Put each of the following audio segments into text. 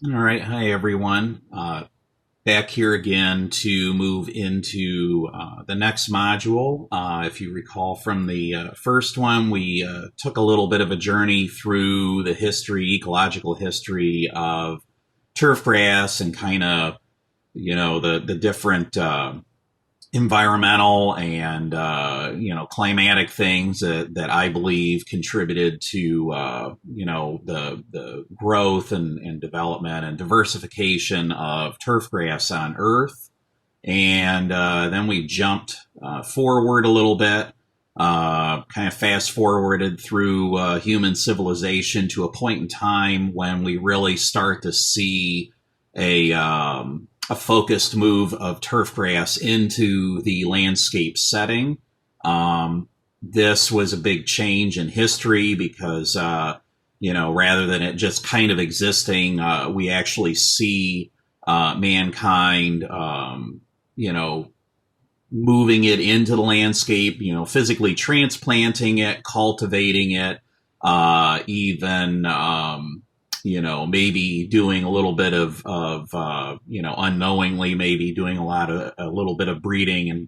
All right. Hi, everyone. Back here again to move into the next module. If you recall from the first one, we took a little bit of a journey through the history, ecological history of turfgrass and kind of, the different environmental and climatic things that I believe contributed to the growth and development and diversification of turfgrass on Earth. And then we jumped forward a little bit, kind of fast forwarded through human civilization to a point in time when we really start to see a focused move of turfgrass into the landscape setting. This was a big change in history because, rather than it just kind of existing, we actually see mankind, moving it into the landscape, physically transplanting it, cultivating it, even maybe doing a little bit of unknowingly, maybe doing a little bit of breeding and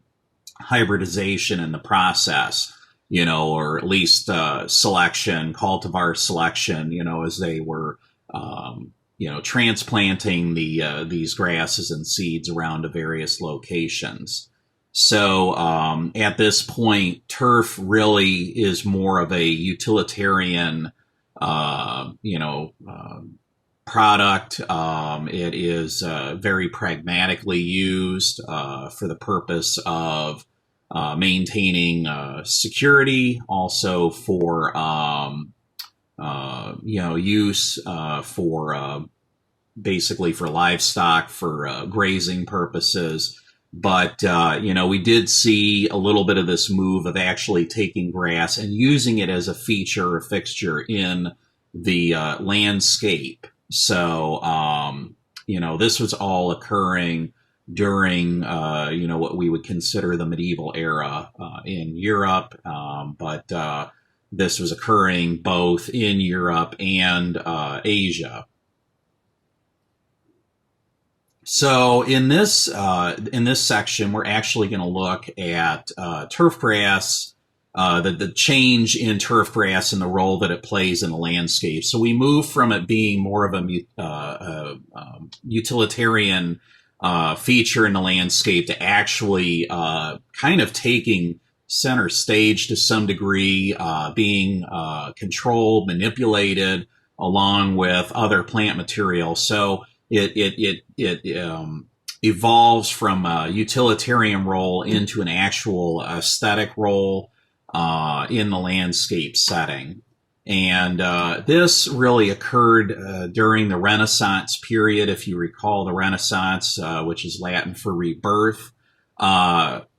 hybridization in the process, or at least selection, cultivar selection, as they were, transplanting these grasses and seeds around to various locations. So at this point, turf really is more of a utilitarian product. It is very pragmatically used for the purpose of maintaining security, also for use for basically for livestock, for grazing purposes. But, we did see a little bit of this move of actually taking grass and using it as a feature or fixture in the landscape. So, this was all occurring during, what we would consider the medieval era in Europe. But this was occurring both in Europe and Asia. So in this section, we're actually going to look at turfgrass, the change in turfgrass and the role that it plays in the landscape. So we move from it being more of utilitarian feature in the landscape to actually kind of taking center stage to some degree, being controlled, manipulated, along with other plant material. So it evolves from a utilitarian role into an actual aesthetic role in the landscape setting. And this really occurred during the Renaissance period. If you recall the Renaissance, which is Latin for rebirth,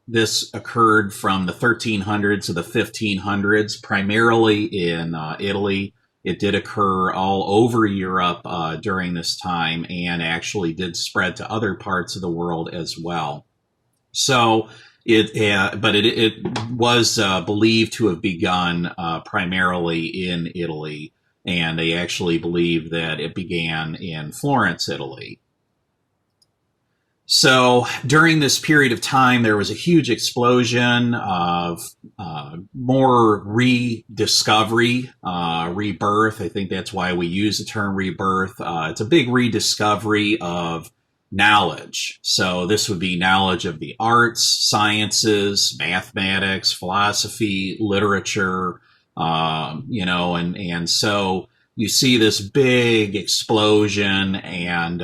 this occurred from the 1300s to the 1500s, primarily in Italy. It did occur all over Europe during this time and actually did spread to other parts of the world as well. So it was believed to have begun primarily in Italy, and they actually believe that it began in Florence, Italy. So during this period of time, there was a huge explosion of more rediscovery, rebirth. I think that's why we use the term rebirth. It's a big rediscovery of knowledge. So this would be knowledge of the arts, sciences, mathematics, philosophy, literature, and so you see this big explosion and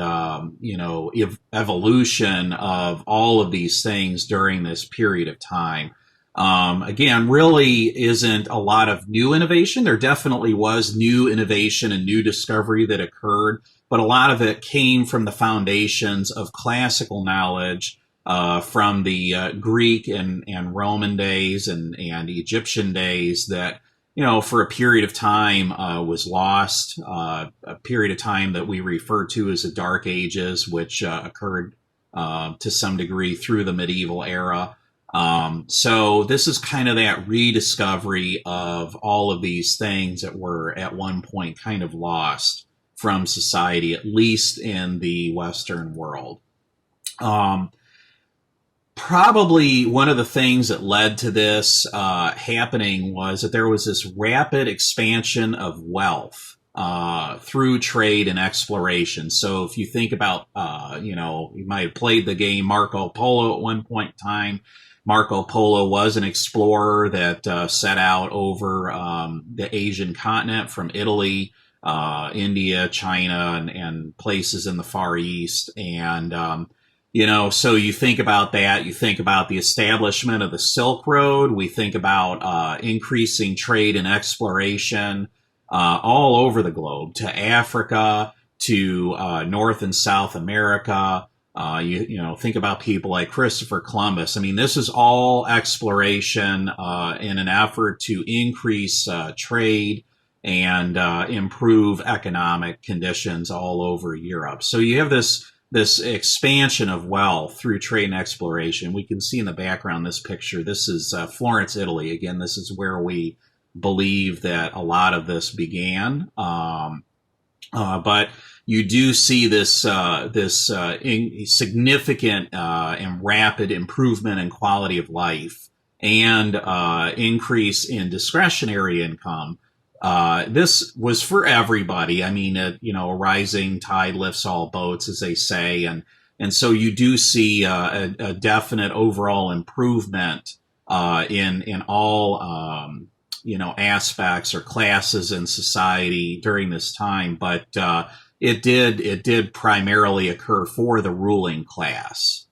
evolution of all of these things during this period of time. Again, really isn't a lot of new innovation. There definitely was new innovation and new discovery that occurred, but a lot of it came from the foundations of classical knowledge from the Greek and Roman days and Egyptian days that for a period of time was lost, a period of time that we refer to as the Dark Ages, which occurred to some degree through the medieval era. So this is kind of that rediscovery of all of these things that were at one point kind of lost from society, at least in the Western world. Probably one of the things that led to this happening was that there was this rapid expansion of wealth through trade and exploration. So if you think about, you might have played the game Marco Polo at one point in time. Marco Polo was an explorer that set out over the Asian continent from Italy, India, China, and places in the Far East. And so you think about that, you think about the establishment of the Silk Road, we think about increasing trade and exploration all over the globe, to Africa, to North and South America. Think about people like Christopher Columbus. I mean, this is all exploration in an effort to increase trade and improve economic conditions all over Europe. So you have this expansion of wealth through trade and exploration. We can see in the background this picture. This is Florence, Italy. Again, this is where we believe that a lot of this began. But you do see this significant and rapid improvement in quality of life and increase in discretionary income. This was for everybody. I mean, a rising tide lifts all boats, as they say, and so you do see a definite overall improvement in all aspects or classes in society during this time. But it did primarily occur for the ruling class.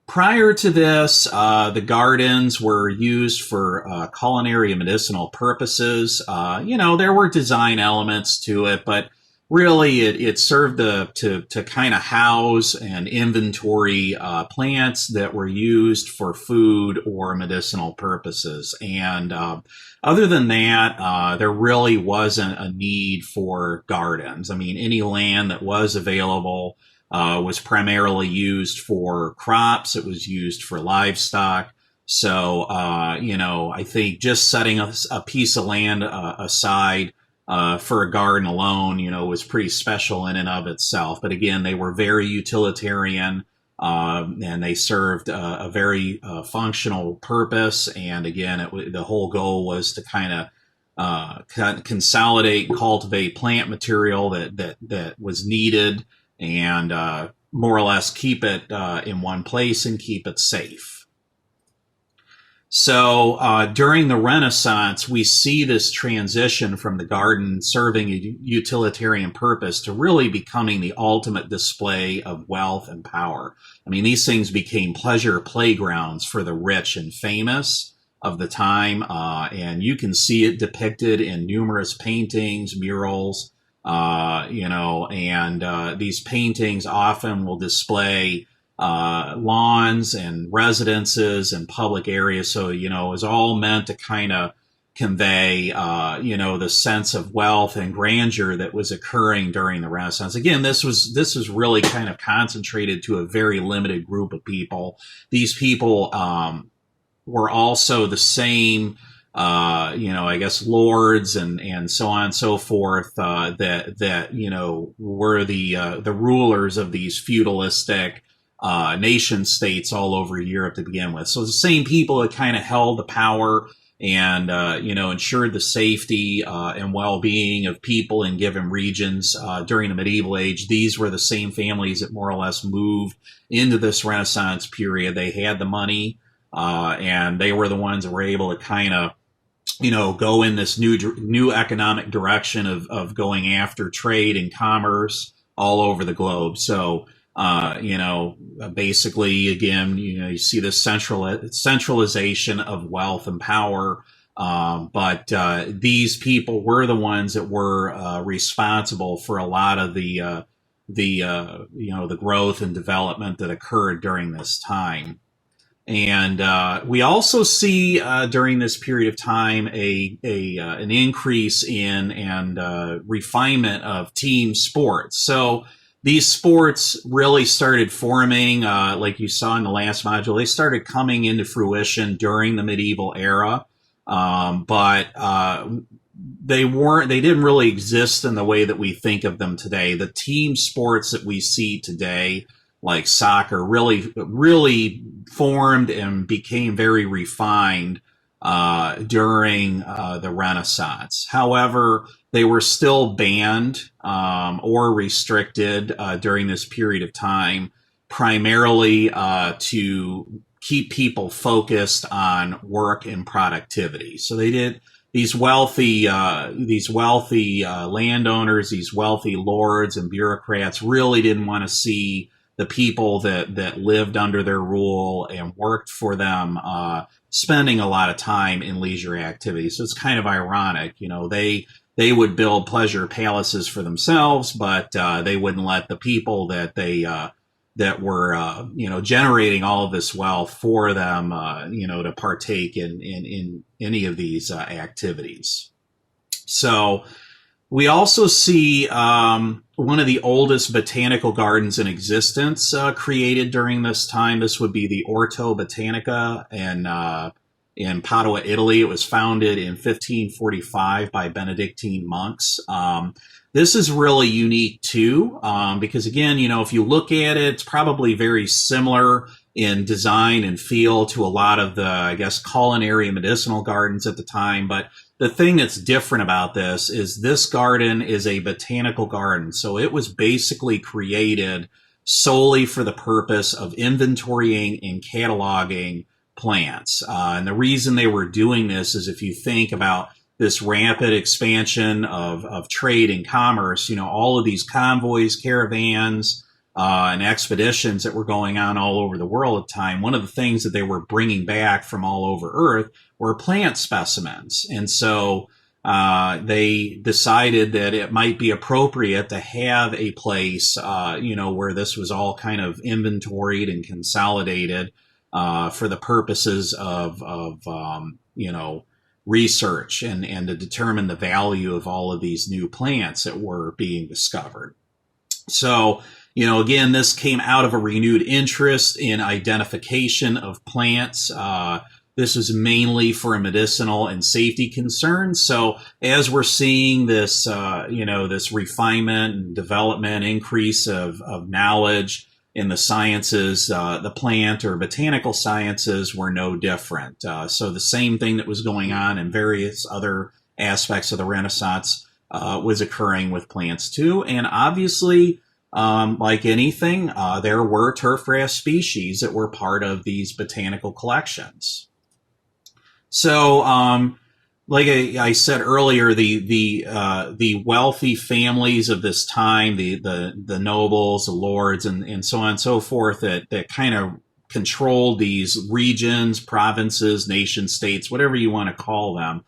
Prior to this, the gardens were used for culinary and medicinal purposes. There were design elements to it, but really it served to kind of house and inventory plants that were used for food or medicinal purposes. And other than that, there really wasn't a need for gardens. I mean, any land that was available was primarily used for crops. It was used for livestock. So, I think just setting a piece of land aside for a garden alone, was pretty special in and of itself. But again, they were very utilitarian, and they served a very functional purpose. And again, the whole goal was to kind of consolidate and cultivate plant material that was needed, and more or less keep it in one place and keep it safe. So during the Renaissance, we see this transition from the garden serving a utilitarian purpose to really becoming the ultimate display of wealth and power. I mean, these things became pleasure playgrounds for the rich and famous of the time, and you can see it depicted in numerous paintings, murals, and these paintings often will display lawns and residences and public areas. So, it was all meant to kind of convey, the sense of wealth and grandeur that was occurring during the Renaissance. Again, this was really kind of concentrated to a very limited group of people. These people were also the same, I guess lords and so on and so forth, that were the rulers of these feudalistic nation states all over Europe to begin with. So the same people that kind of held the power and ensured the safety and well-being of people in given regions during the medieval age. These were the same families that more or less moved into this Renaissance period. They had the money, and they were the ones that were able to kind of go in this new economic direction of going after trade and commerce all over the globe. So, basically, again, you see this centralization of wealth and power. But these people were the ones that were responsible for a lot of the growth and development that occurred during this time. And we also see during this period of time an increase in and refinement of team sports. So these sports really started forming, like you saw in the last module. They started coming into fruition during the medieval era, but they didn't really exist in the way that we think of them today. The team sports that we see today, like soccer, really formed and became very refined during the Renaissance. However, they were still banned or restricted during this period of time, primarily to keep people focused on work and productivity. So they did these wealthy landowners, these wealthy lords and bureaucrats really didn't want to see the people that lived under their rule and worked for them spending a lot of time in leisure activities. So it's kind of ironic, they would build pleasure palaces for themselves, but they wouldn't let the people that were generating all of this wealth for them to partake in any of these activities. So we also see one of the oldest botanical gardens in existence created during this time. This would be the Orto Botanica in Padua, Italy. It was founded in 1545 by Benedictine monks. This is really unique too, because again, if you look at it, it's probably very similar in design and feel to a lot of the, I guess, culinary and medicinal gardens at the time. But the thing that's different about this garden is a botanical garden. So it was basically created solely for the purpose of inventorying and cataloging plants. And the reason they were doing this is if you think about this rampant expansion of trade and commerce, all of these convoys, caravans, and expeditions that were going on all over the world at the time, one of the things that they were bringing back from all over Earth were plant specimens. And so they decided that it might be appropriate to have a place, where this was all kind of inventoried and consolidated for the purposes of research and to determine the value of all of these new plants that were being discovered. So, again, this came out of a renewed interest in identification of plants. This was mainly for medicinal and safety concerns. So as we're seeing this, this refinement and development, increase of knowledge in the sciences, the plant or botanical sciences were no different. So the same thing that was going on in various other aspects of the Renaissance was occurring with plants too. And obviously, like anything, there were turfgrass species that were part of these botanical collections. So, like I said earlier, the wealthy families of this time, the nobles, the lords, and so on and so forth, that kind of controlled these regions, provinces, nation states, whatever you want to call them.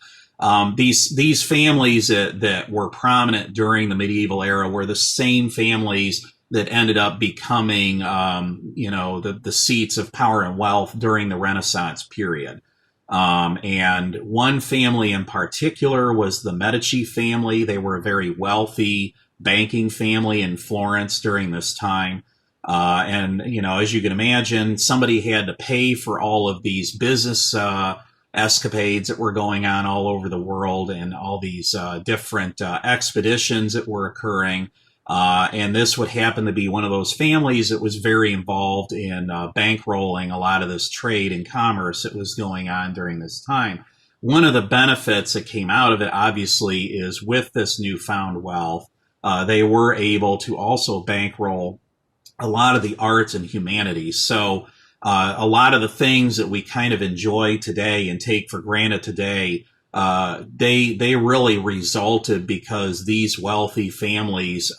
These families that were prominent during the medieval era were the same families that ended up becoming, the seats of power and wealth during the Renaissance period. And one family in particular was the Medici family. They were a very wealthy banking family in Florence during this time. And as you can imagine, somebody had to pay for all of these business escapades that were going on all over the world and all these different expeditions that were occurring. And this would happen to be one of those families that was very involved in bankrolling a lot of this trade and commerce that was going on during this time. One of the benefits that came out of it, obviously, is with this newfound wealth, they were able to also bankroll a lot of the arts and humanities. So a lot of the things that we kind of enjoy today and take for granted today, they really resulted because these wealthy families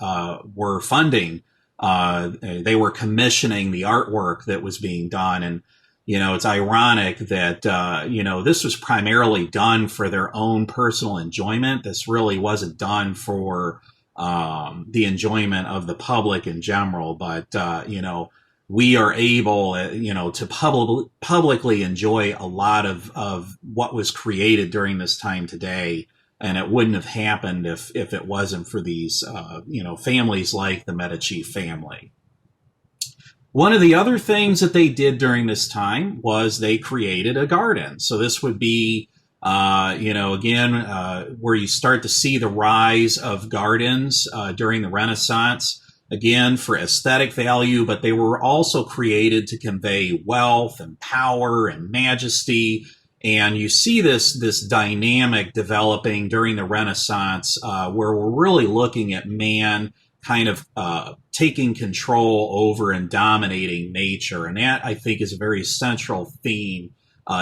were funding, they were commissioning the artwork that was being done. And, it's ironic that, this was primarily done for their own personal enjoyment. This really wasn't done for the enjoyment of the public in general. But, we are able, to publicly enjoy a lot of what was created during this time today. And it wouldn't have happened if it wasn't for these, families like the Medici family. One of the other things that they did during this time was they created a garden. So this would be Again, where you start to see the rise of gardens during the Renaissance, again, for aesthetic value, but they were also created to convey wealth and power and majesty. And you see this dynamic developing during the Renaissance, where we're really looking at man kind of taking control over and dominating nature. And that, I think, is a very central theme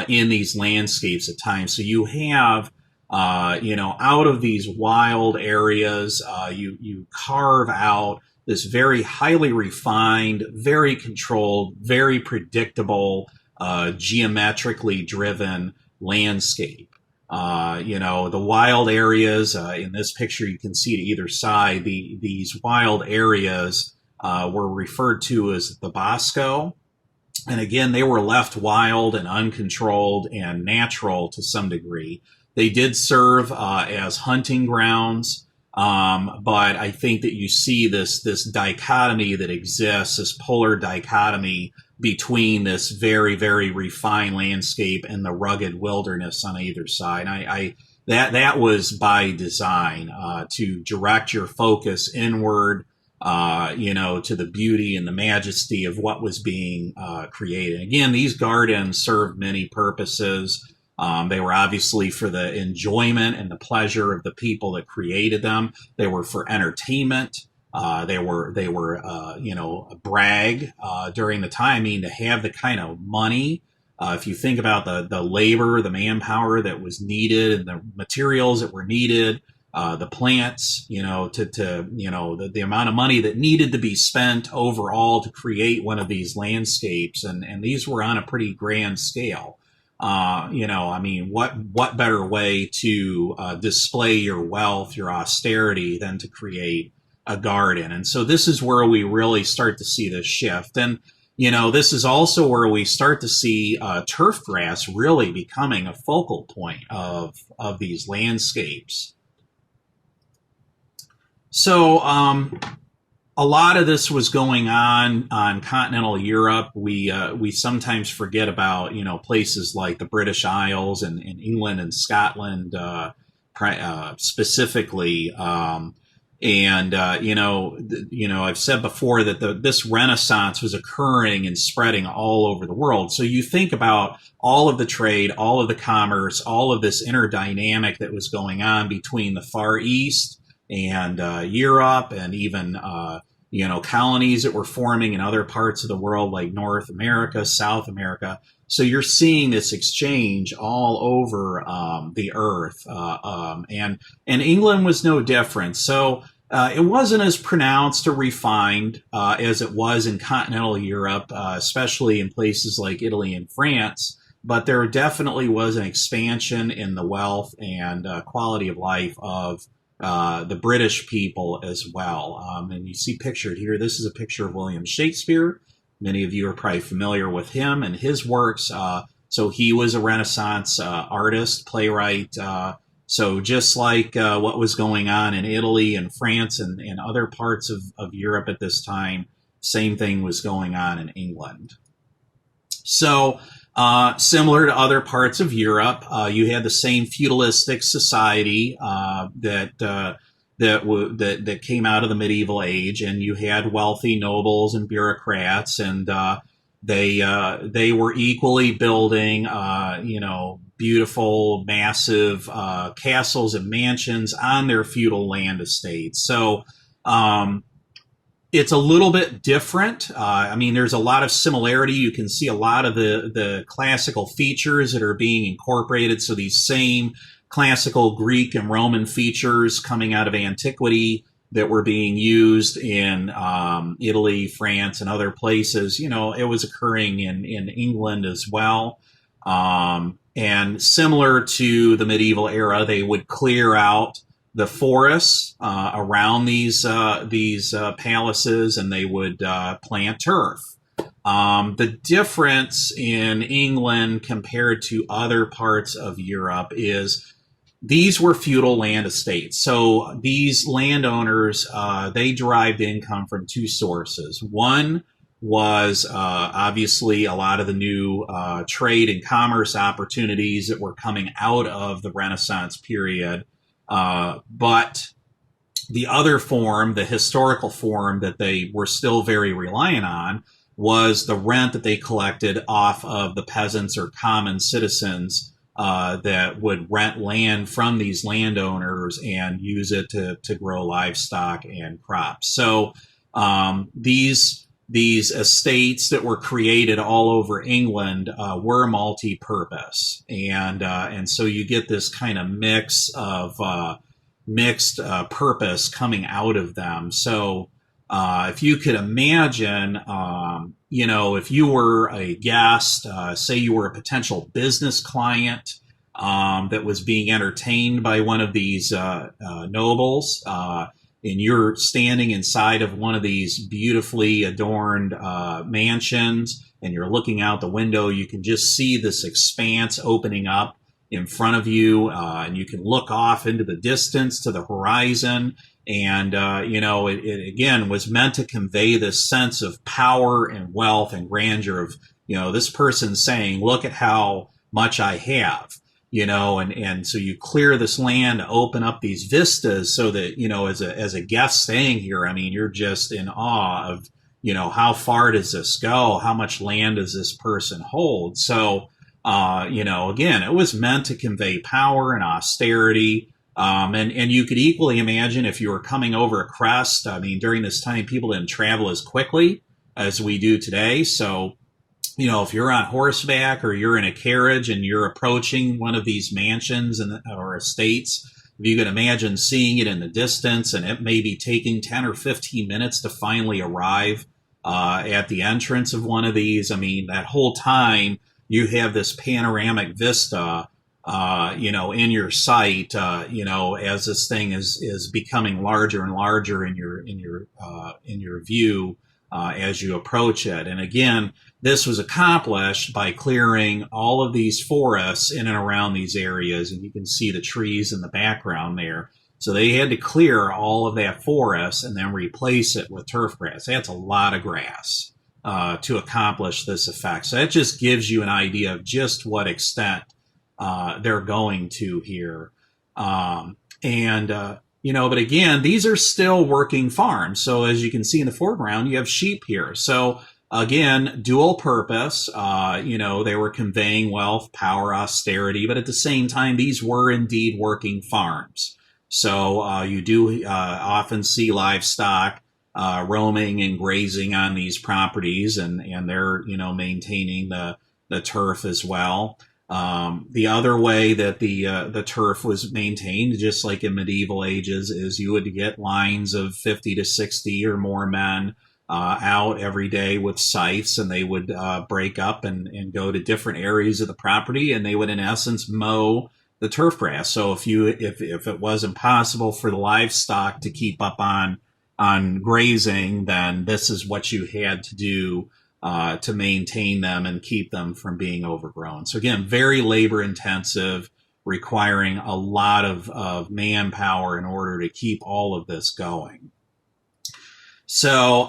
in these landscapes at times. So you have, out of these wild areas, you carve out this very highly refined, very controlled, very predictable, geometrically driven landscape. The wild areas, in this picture you can see to either side, these wild areas were referred to as the Bosco. And again, they were left wild and uncontrolled and natural to some degree. They did serve as hunting grounds, but I think that you see this dichotomy that exists, this polar dichotomy between this very, very refined landscape and the rugged wilderness on either side. That was by design, to direct your focus inward, to the beauty and the majesty of what was being created. Again, these gardens served many purposes. They were obviously for the enjoyment and the pleasure of the people that created them. They were for entertainment. They were a brag during the time. I mean, to have the kind of money, if you think about the labor, the manpower that was needed, and the materials that were needed, the plants, the amount of money that needed to be spent overall to create one of these landscapes, and these were on a pretty grand scale. What better way to display your wealth, your austerity, than to create a garden? And so this is where we really start to see this shift. And, this is also where we start to see turfgrass really becoming a focal point of these landscapes. So a lot of this was going on continental Europe. We sometimes forget about, places like the British Isles and England and Scotland specifically. I've said before that this Renaissance was occurring and spreading all over the world. So you think about all of the trade, all of the commerce, all of this interdynamic that was going on between the Far East and Europe, and even colonies that were forming in other parts of the world like North America, South America. So you're seeing this exchange all over the earth, and England was no different. So it wasn't as pronounced or refined as it was in continental Europe, especially in places like Italy and France. But there definitely was an expansion in the wealth and quality of life of the British people as well. And you see pictured here, this is a picture of William Shakespeare. Many of you are probably familiar with him and his works. So he was a Renaissance artist, playwright. So just like what was going on in Italy and France and other parts of Europe at this time, same thing was going on in England. So similar to other parts of Europe, you had the same feudalistic society that came out of the medieval age, and you had wealthy nobles and bureaucrats, and they were equally building, beautiful, massive castles and mansions on their feudal land estates. So it's a little bit different. There's a lot of similarity. You can see a lot of the classical features that are being incorporated. So these same classical Greek and Roman features coming out of antiquity that were being used in Italy, France, and other places, it was occurring in England as well. And similar to the medieval era, they would clear out the forests around these palaces, and they would plant turf. The difference in England compared to other parts of Europe is these were feudal land estates. So these landowners, they derived income from two sources. One was obviously a lot of the new trade and commerce opportunities that were coming out of the Renaissance period. But the other form, the historical form that they were still very reliant on, was the rent that they collected off of the peasants or common citizens that would rent land from these landowners and use it to grow livestock and crops. So these estates that were created all over England were multi-purpose, and so you get this kind of mixed purpose coming out of them. So if you could imagine, if you were a guest, say you were a potential business client that was being entertained by one of these nobles, and you're standing inside of one of these beautifully adorned mansions, and you're looking out the window, you can just see this expanse opening up in front of you, and you can look off into the distance to the horizon. And, it again was meant to convey this sense of power and wealth and grandeur of, this person saying, look at how much I have, and so you clear this land to open up these vistas so that, as a guest staying here, I mean, you're just in awe of, how far does this go? How much land does this person hold? So, again, it was meant to convey power and austerity. And you could equally imagine if you were coming over a crest. I mean, during this time, people didn't travel as quickly as we do today. So, if you're on horseback or you're in a carriage and you're approaching one of these mansions or estates, if you could imagine seeing it in the distance and it may be taking 10 or 15 minutes to finally arrive at the entrance of one of these. I mean, that whole time you have this panoramic vista in your sight, as this thing is becoming larger and larger in your view as you approach it. And again, this was accomplished by clearing all of these forests in and around these areas, and you can see the trees in the background there. So they had to clear all of that forest and then replace it with turf grass. That's a lot of grass to accomplish this effect. So that just gives you an idea of just what extent they're going to here. But again, these are still working farms. So as you can see in the foreground, you have sheep here. So again, dual purpose, they were conveying wealth, power, austerity, but at the same time, these were indeed working farms. So you do often see livestock roaming and grazing on these properties, and they're, maintaining the turf as well. The other way that the turf was maintained, just like in medieval ages, is you would get lines of 50 to 60 or more men out every day with scythes, and they would break up and go to different areas of the property, and they would in essence mow the turf grass. So if it was impossible for the livestock to keep up on grazing, then this is what you had to do to maintain them and keep them from being overgrown. So again, very labor intensive, requiring a lot of manpower in order to keep all of this going. So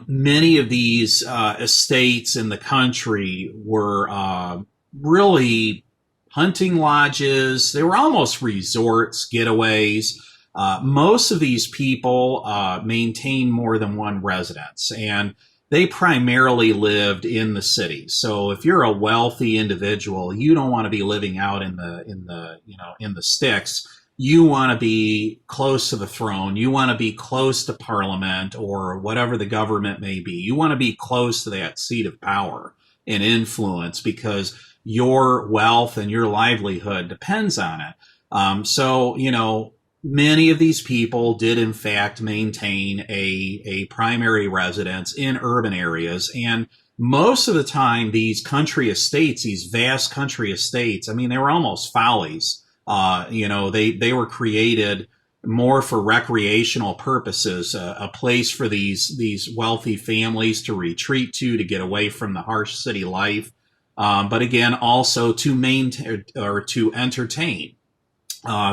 many of these estates in the country were really hunting lodges. They were almost resorts, getaways. Most of these people maintained more than one residence, and they primarily lived in the city. So if you're a wealthy individual, you don't want to be living out in the sticks. You want to be close to the throne. You want to be close to Parliament or whatever the government may be. You want to be close to that seat of power and influence because your wealth and your livelihood depends on it. So many of these people did in fact maintain a primary residence in urban areas, and most of the time these country estates, these vast country estates, I mean, they were almost follies. They were created more for recreational purposes, a place for these wealthy families to retreat to get away from the harsh city life, but again also to maintain or to entertain.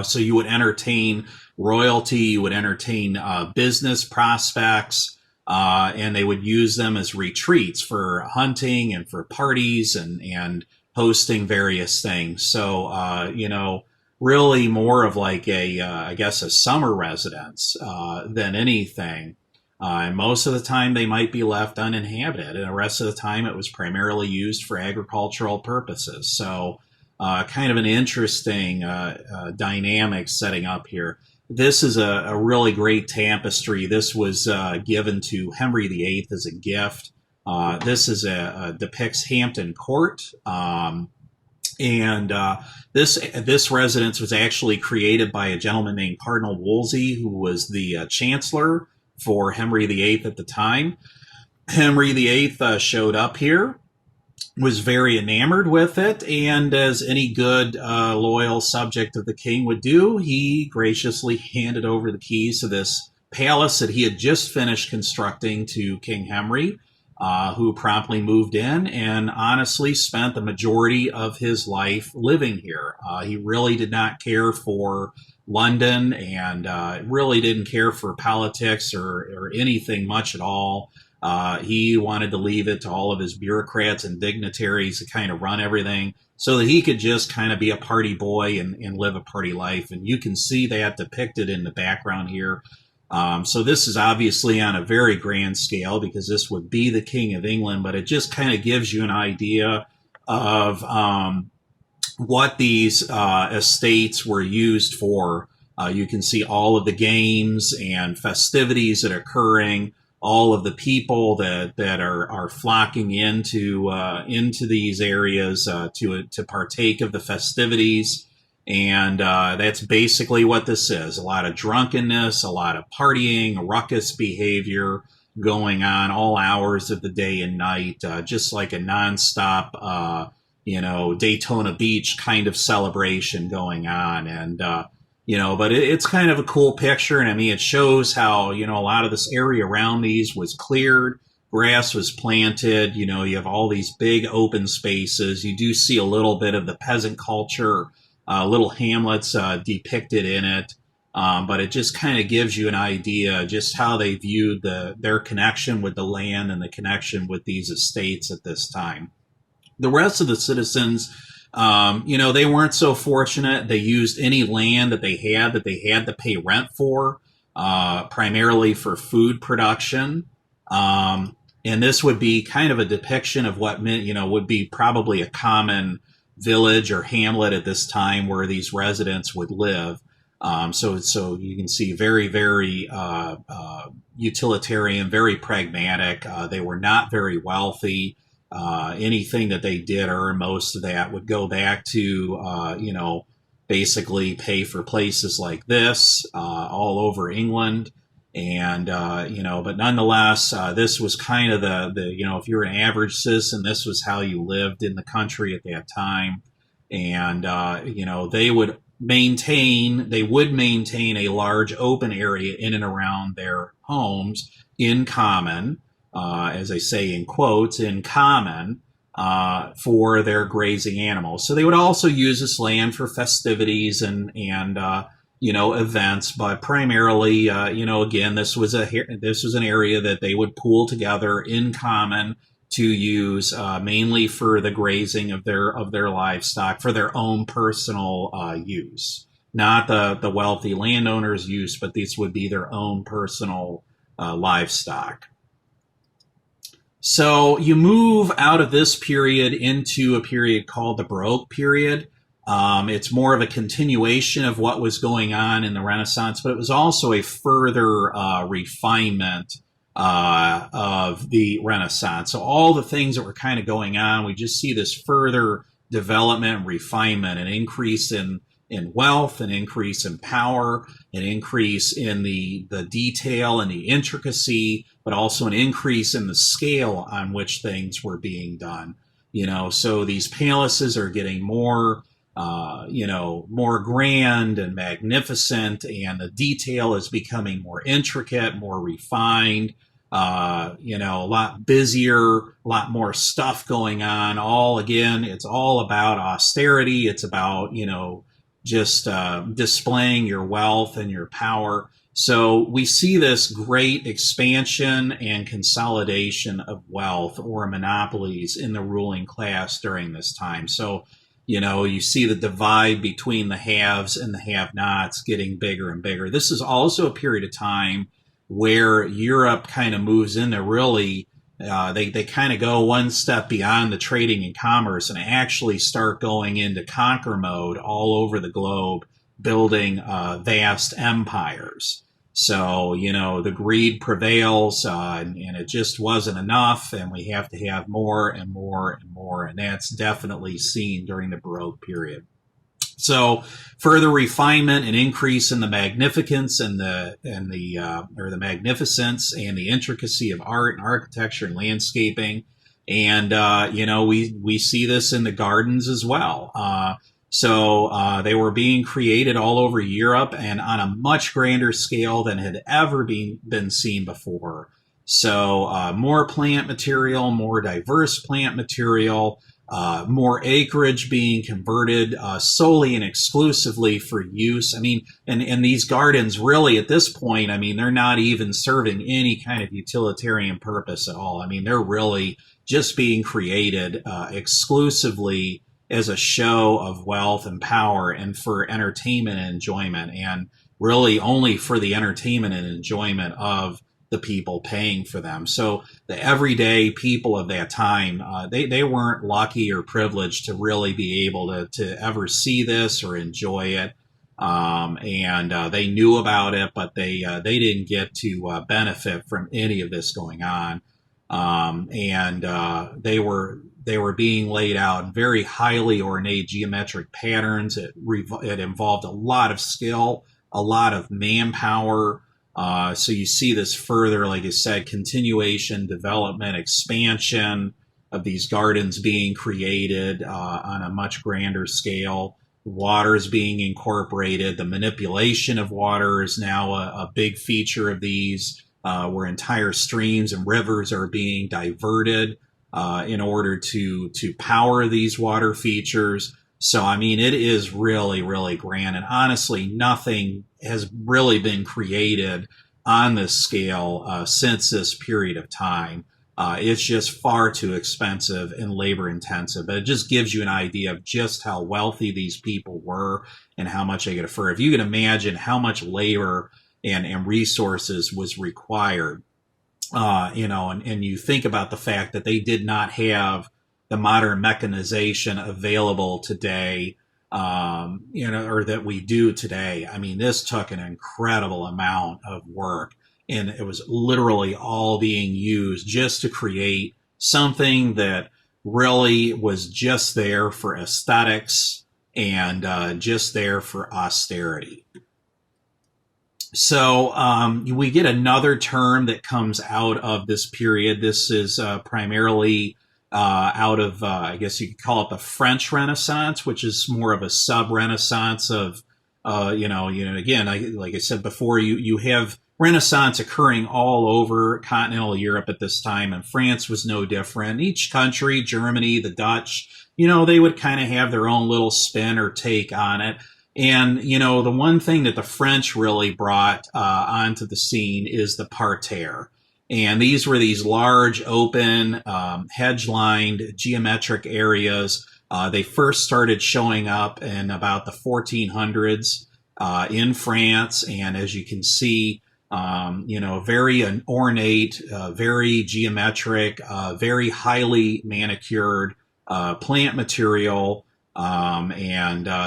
So you would entertain royalty, you would entertain business prospects, and they would use them as retreats for hunting and for parties and hosting various things. So, really more of like I guess, a summer residence than anything. And most of the time they might be left uninhabited, and the rest of the time it was primarily used for agricultural purposes. So, kind of an interesting dynamic setting up here. This is a really great tapestry. This was given to Henry VIII as a gift. This is depicts Hampton Court. And this residence was actually created by a gentleman named Cardinal Wolsey, who was the chancellor for Henry VIII at the time. Henry VIII showed up here, was very enamored with it, and as any good loyal subject of the king would do, he graciously handed over the keys to this palace that he had just finished constructing to King Henry, who promptly moved in and honestly spent the majority of his life living here. He really did not care for London, and really didn't care for politics or anything much at all. He wanted to leave it to all of his bureaucrats and dignitaries to kind of run everything so that he could just kind of be a party boy and live a party life. And you can see that depicted in the background here. So this is obviously on a very grand scale because this would be the King of England, but it just kind of gives you an idea of what these estates were used for. You can see all of the games and festivities that are occurring, all of the people that are flocking into these areas to partake of the festivities. And that's basically what this is. A lot of drunkenness, a lot of partying, ruckus behavior going on all hours of the day and night, just like a nonstop, Daytona Beach kind of celebration going on. And, but it's kind of a cool picture. And I mean, it shows how, a lot of this area around these was cleared. Grass was planted. You have all these big open spaces. You do see a little bit of the peasant culture, little hamlets depicted in it. But it just kind of gives you an idea just how they viewed their connection with the land and the connection with these estates at this time. The rest of the citizens, they weren't so fortunate. They used any land that they had to pay rent for, primarily for food production. And this would be kind of a depiction of what, would be probably a common village or hamlet at this time where these residents would live. So you can see very, very utilitarian, very pragmatic. They were not very wealthy. Anything that they did, or most of that, would go back to, basically pay for places like this all over England. And, but nonetheless, this was kind of if you're an average citizen, this was how you lived in the country at that time. And, they would maintain a large open area in and around their homes in common, as I say in quotes, in common, for their grazing animals. So they would also use this land for festivities and events, but primarily, again, this was an area that they would pool together in common to use mainly for the grazing of their livestock for their own personal use, not the wealthy landowners' use, but these would be their own personal livestock. So you move out of this period into a period called the Baroque period. It's more of a continuation of what was going on in the Renaissance, but it was also a further refinement of the Renaissance. So all the things that were kind of going on, we just see this further development and refinement, an increase in wealth, an increase in power, an increase in the detail and the intricacy, but also an increase in the scale on which things were being done. So these palaces are getting more grand and magnificent, and the detail is becoming more intricate, more refined, a lot busier, a lot more stuff going on. It's all about austerity. It's about, just displaying your wealth and your power. So we see this great expansion and consolidation of wealth or monopolies in the ruling class during this time. So, you see the divide between the haves and the have-nots getting bigger and bigger. This is also a period of time where Europe kind of moves into really, they kind of go one step beyond the trading and commerce and actually start going into conquer mode all over the globe, building vast empires. So, the greed prevails, and it just wasn't enough, and we have to have more and more and more, and that's definitely seen during the Baroque period. So, further refinement and increase in the magnificence and the magnificence and the intricacy of art and architecture and landscaping, and we see this in the gardens as well. So they were being created all over Europe and on a much grander scale than had ever been seen before. So more plant material, more diverse plant material, more acreage being converted solely and exclusively for use. I mean, and these gardens really at this point, I mean, they're not even serving any kind of utilitarian purpose at all. I mean, they're really just being created exclusively as a show of wealth and power and for entertainment and enjoyment, and really only for the entertainment and enjoyment of the people paying for them. So the everyday people of that time, they weren't lucky or privileged to really be able to ever see this or enjoy it. And they knew about it, but they didn't get to benefit from any of this going on. And they were being laid out in very highly ornate geometric patterns. It involved a lot of skill, a lot of manpower. So you see this further, like I said, continuation, development, expansion of these gardens being created on a much grander scale. Waters being incorporated. The manipulation of water is now a big feature of these, where entire streams and rivers are being diverted in order to power these water features. So, I mean, it is really, really grand. And honestly, nothing has really been created on this scale since this period of time. It's just far too expensive and labor intensive. But it just gives you an idea of just how wealthy these people were and how much they could afford. If you can imagine how much labor and resources was required, and you think about the fact that they did not have the modern mechanization available today, or that we do today. I mean, this took an incredible amount of work, and it was literally all being used just to create something that really was just there for aesthetics and just there for austerity. So we get another term that comes out of this period. This is primarily out of, I guess you could call it the French Renaissance, which is more of a sub-Renaissance of, again, like I said before, you have Renaissance occurring all over continental Europe at this time, and France was no different. Each country, Germany, the Dutch, they would kind of have their own little spin or take on it. And, the one thing that the French really brought onto the scene is the parterre. And these were these large, open, hedge-lined geometric areas. They first started showing up in about the 1400s in France. And as you can see, very ornate, very geometric, very highly manicured plant material.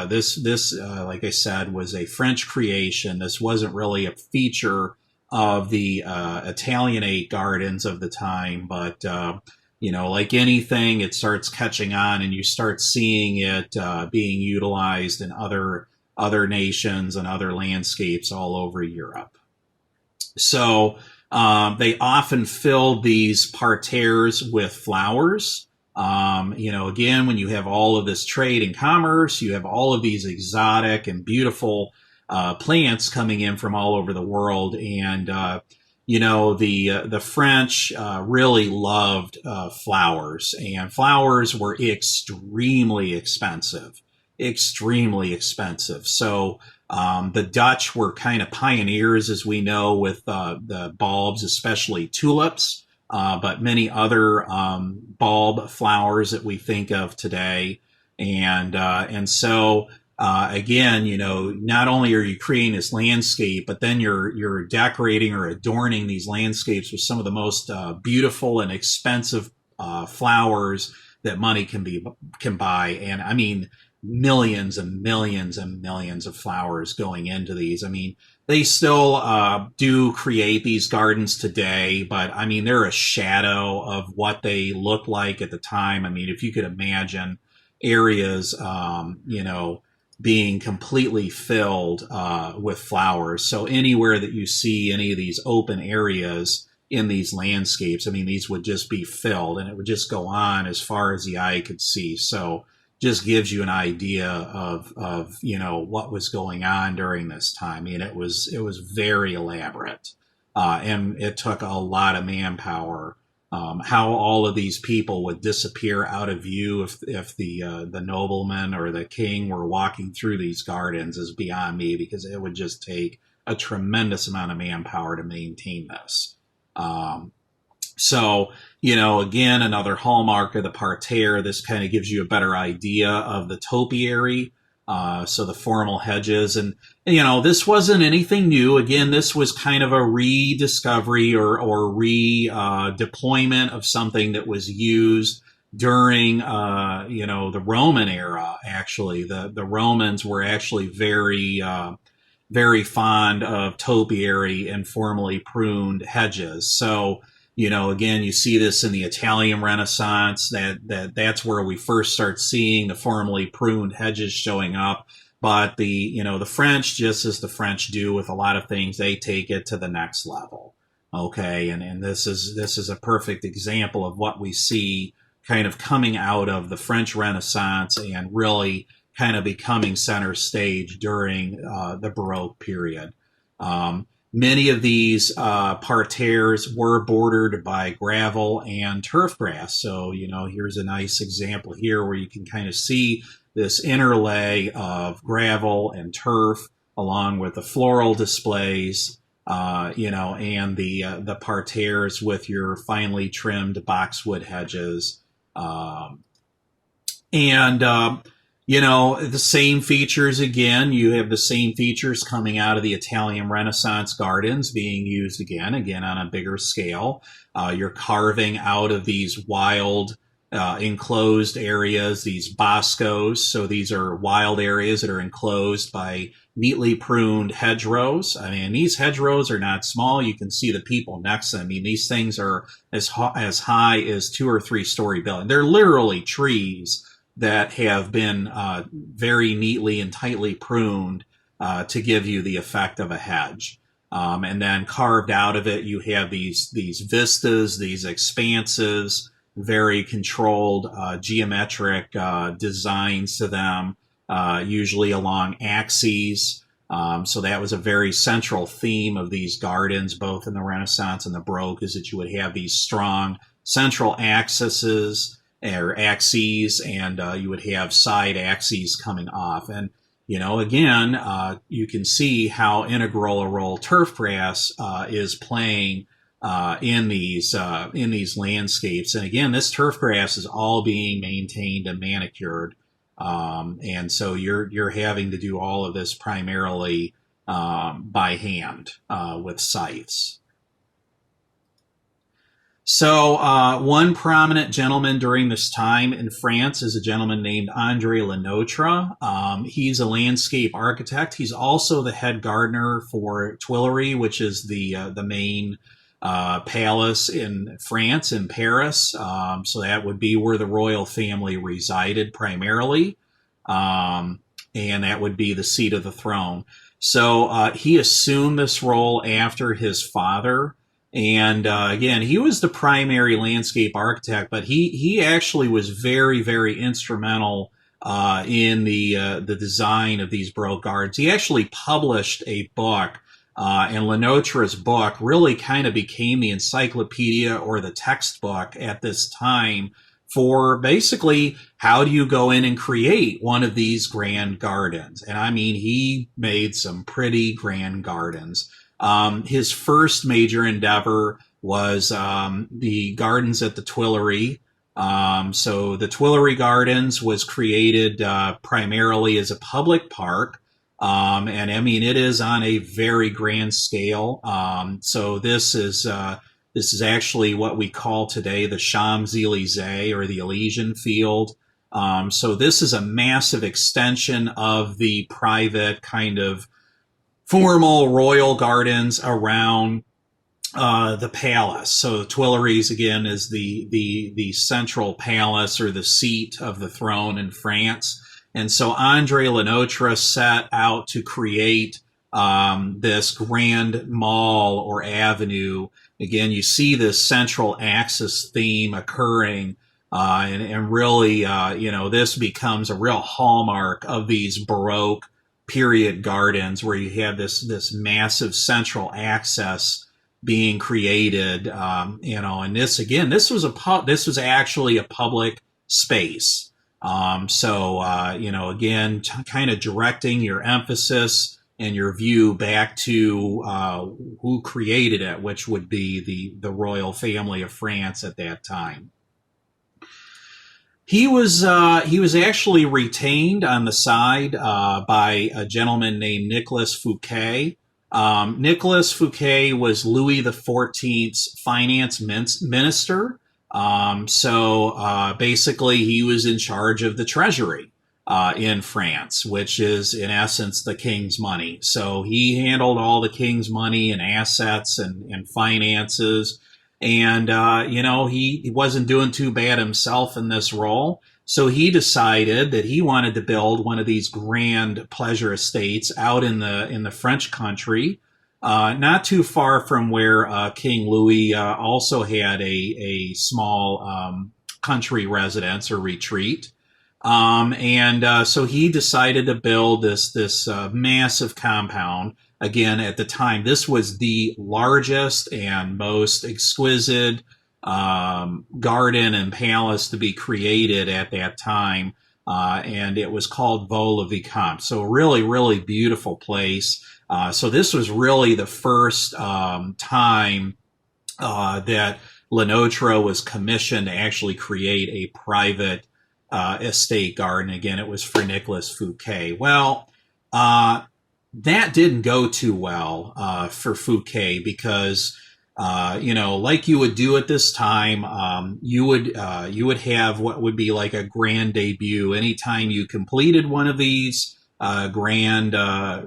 This, like I said, was a French creation. This wasn't really a feature of the Italianate gardens of the time, but like anything, it starts catching on, and you start seeing it being utilized in other nations and other landscapes all over Europe. So they often filled these parterres with flowers. Again, when you have all of this trade and commerce, you have all of these exotic and beautiful plants coming in from all over the world. And, the French really loved flowers, and flowers were extremely expensive. So The Dutch were kind of pioneers, as we know, with the bulbs, especially tulips, but many other bulb flowers that we think of today. And so again, you know, not only are you creating this landscape, but then you're decorating or adorning these landscapes with some of the most beautiful and expensive flowers that money can buy. And I mean, millions and millions and millions of flowers going into these. I mean, they still do create these gardens today, but I mean, they're a shadow of what they look like at the time. I mean, if you could imagine areas, you know, being completely filled with flowers. So anywhere that you see any of these open areas in these landscapes, I mean, these would just be filled, and it would just go on as far as the eye could see. So just gives you an idea of you know, what was going on during this time. I mean, it was very elaborate, and it took a lot of manpower. How all of these people would disappear out of view if the nobleman or the king were walking through these gardens is beyond me, because it would just take a tremendous amount of manpower to maintain this. So, you know, again, another hallmark of the parterre. This kind of gives you a better idea of the topiary. So the formal hedges, and you know, this wasn't anything new. Again, this was kind of a rediscovery or redeployment of something that was used during, you know, the Roman era. Actually, the Romans were actually very fond of topiary and formally pruned hedges. So, you know, again, you see this in the Italian Renaissance. That's where we first start seeing the formally pruned hedges showing up. But the French, just as the French do with a lot of things, they take it to the next level. Okay, and this is a perfect example of what we see kind of coming out of the French Renaissance and really kind of becoming center stage during the Baroque period. Many of these parterres were bordered by gravel and turf grass. So, you know, here's a nice example here where you can kind of see this interlay of gravel and turf along with the floral displays, you know, and the parterres with your finely trimmed boxwood hedges. You know, the same features again. You have the same features coming out of the Italian Renaissance gardens being used again on a bigger scale. You're carving out of these wild enclosed areas, these boscos. So these are wild areas that are enclosed by neatly pruned hedgerows. I mean, these hedgerows are not small. You can see the people next to them. I mean, these things are as high as 2 or 3 story buildings. They're literally trees that have been very neatly and tightly pruned to give you the effect of a hedge. And then carved out of it, you have these vistas, these expanses, very controlled geometric designs to them, usually along axes. So that was a very central theme of these gardens, both in the Renaissance and the Baroque, is that you would have these strong central axes, and you would have side axes coming off. And, you know, again, you can see how integral a role turfgrass is playing in these landscapes. And again, this turfgrass is all being maintained and manicured. And so you're having to do all of this primarily by hand with scythes. So one prominent gentleman during this time in France is a gentleman named André Le Notre. He's a landscape architect. He's also the head gardener for Tuileries, which is the main palace in France, in Paris. So that would be where the royal family resided primarily. And that would be the seat of the throne. So he assumed this role after his father. And again, he was the primary landscape architect, but he actually was very, very instrumental in the design of these Baroque gardens. He actually published a book, and Le Notre's book really kind of became the encyclopedia or the textbook at this time for basically how do you go in and create one of these grand gardens. And I mean, he made some pretty grand gardens. His first major endeavor was the gardens at the Tuileries. So the Tuileries Gardens was created primarily as a public park. And I mean, it is on a very grand scale. So this is actually what we call today the Champs-Élysées, or the Elysian Field. So this is a massive extension of the private kind of formal royal gardens around the palace. So the Tuileries, again, is the central palace, or the seat of the throne in France. And so Andre Lenotre set out to create this grand mall or avenue. Again, you see this central axis theme occurring, and really, this becomes a real hallmark of these Baroque period gardens, where you have this massive central axis being created. And this was actually a public space. Again, kind of directing your emphasis and your view back to who created it, which would be the royal family of France at that time. He was actually retained on the side by a gentleman named Nicolas Fouquet. Nicolas Fouquet was Louis XIV's finance minister. Basically, he was in charge of the treasury in France, which is in essence the king's money. So he handled all the king's money and assets and finances. And, he wasn't doing too bad himself in this role. So he decided that he wanted to build one of these grand pleasure estates out in the French country, not too far from where King Louis also had a small country residence or retreat. So he decided to build this massive compound. Again, at the time, this was the largest and most exquisite garden and palace to be created at that time. And it was called Vaux-le-Vicomte. So really, really beautiful place. So this was really the first time that Lenotre was commissioned to actually create a private estate garden. Again, it was for Nicolas Fouquet. Well, that didn't go too well for Fouquet because, like you would do at this time, you would have what would be like a grand debut. Anytime you completed one of these grand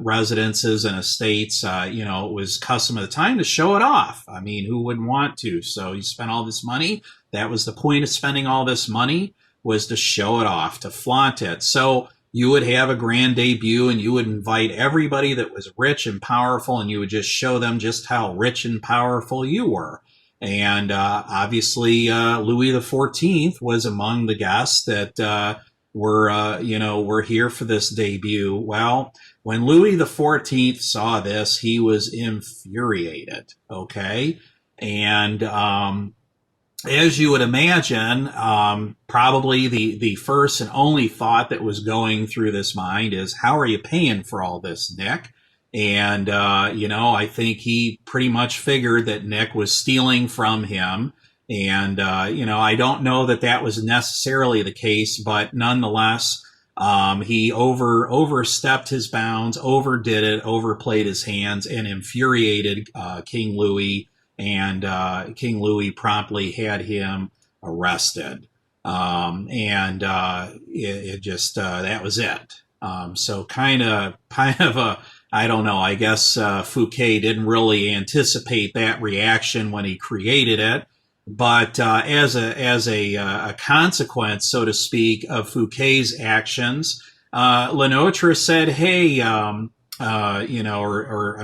residences and estates, it was custom at the time to show it off. I mean, who wouldn't want to? So you spent all this money. That was the point of spending all this money, was to show it off, to flaunt it. So you would have a grand debut and you would invite everybody that was rich and powerful, and you would just show them just how rich and powerful you were. And obviously, Louis XIV was among the guests that were here for this debut. Well, when Louis XIV saw this, he was infuriated. Okay. And as you would imagine, probably the first and only thought that was going through this mind is, how are you paying for all this, Nick? And, I think he pretty much figured that Nick was stealing from him. And, I don't know that was necessarily the case, but nonetheless, he overstepped his bounds, overdid it, overplayed his hands, and infuriated King Louis. And King Louis promptly had him arrested. It just that was it. So kind of a, I don't know, I guess Fouquet didn't really anticipate that reaction when he created it. But as a consequence, so to speak, of Fouquet's actions, Lenotre said, "Hey, I'm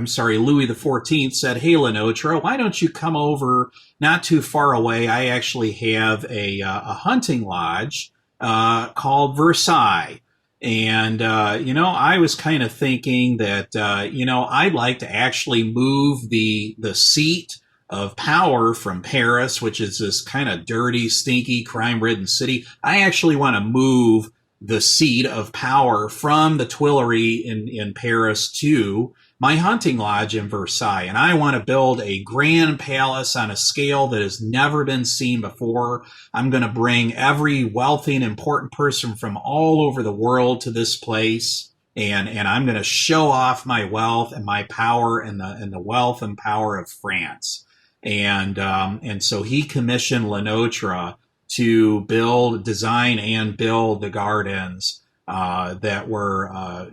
sorry, Louis XIV said, 'Hey, Lenotre, why don't you come over not too far away? I actually have a hunting lodge called Versailles.'" And, I was kind of thinking that, I'd like to actually move the seat of power from Paris, which is this kind of dirty, stinky, crime-ridden city. I actually want to move the seat of power from the Tuileries in Paris to my hunting lodge in Versailles. And I want to build a grand palace on a scale that has never been seen before. I'm going to bring every wealthy and important person from all over the world to this place. And I'm going to show off my wealth and my power and the wealth and power of France. And so he commissioned Lenotre to design and build the gardens that were,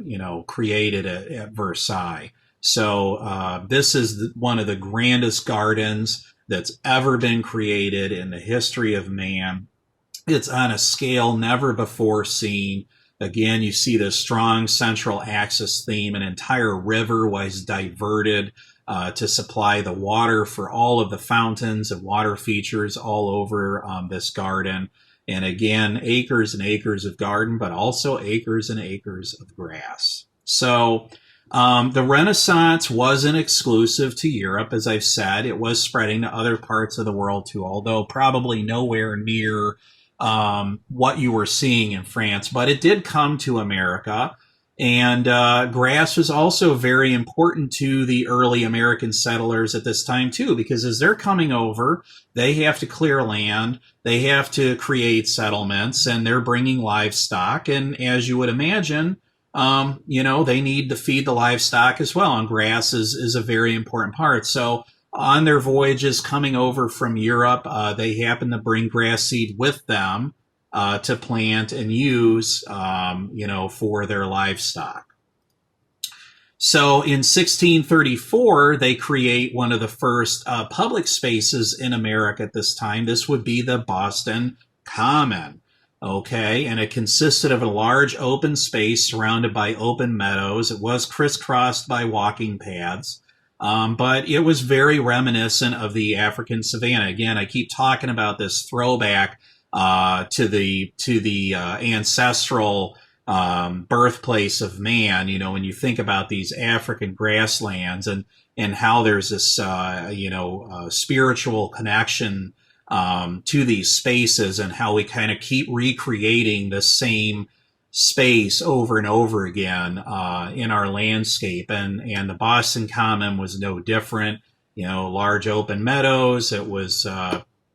created at Versailles. So this is one of the grandest gardens that's ever been created in the history of man. It's on a scale never before seen. Again, you see this strong central axis theme. An entire river was diverted to supply the water for all of the fountains and water features all over this garden. And again, acres and acres of garden, but also acres and acres of grass. So the Renaissance wasn't exclusive to Europe, as I've said. It was spreading to other parts of the world too, although probably nowhere near what you were seeing in France. But it did come to America. And grass was also very important to the early American settlers at this time, too, because as they're coming over, they have to clear land, they have to create settlements, and they're bringing livestock. And as you would imagine, they need to feed the livestock as well. And grass is a very important part. So on their voyages coming over from Europe, they happen to bring grass seed with them to plant and use, for their livestock. So in 1634, they create one of the first public spaces in America at this time. This would be the Boston Common. Okay, and it consisted of a large open space surrounded by open meadows. It was crisscrossed by walking paths. But it was very reminiscent of the African savanna. Again, I keep talking about this throwback to the ancestral birthplace of man. When you think about these African grasslands and how there's this spiritual connection to these spaces, and how we kind of keep recreating the same space over and over again in our landscape. And the Boston Common was no different. Large open meadows. It was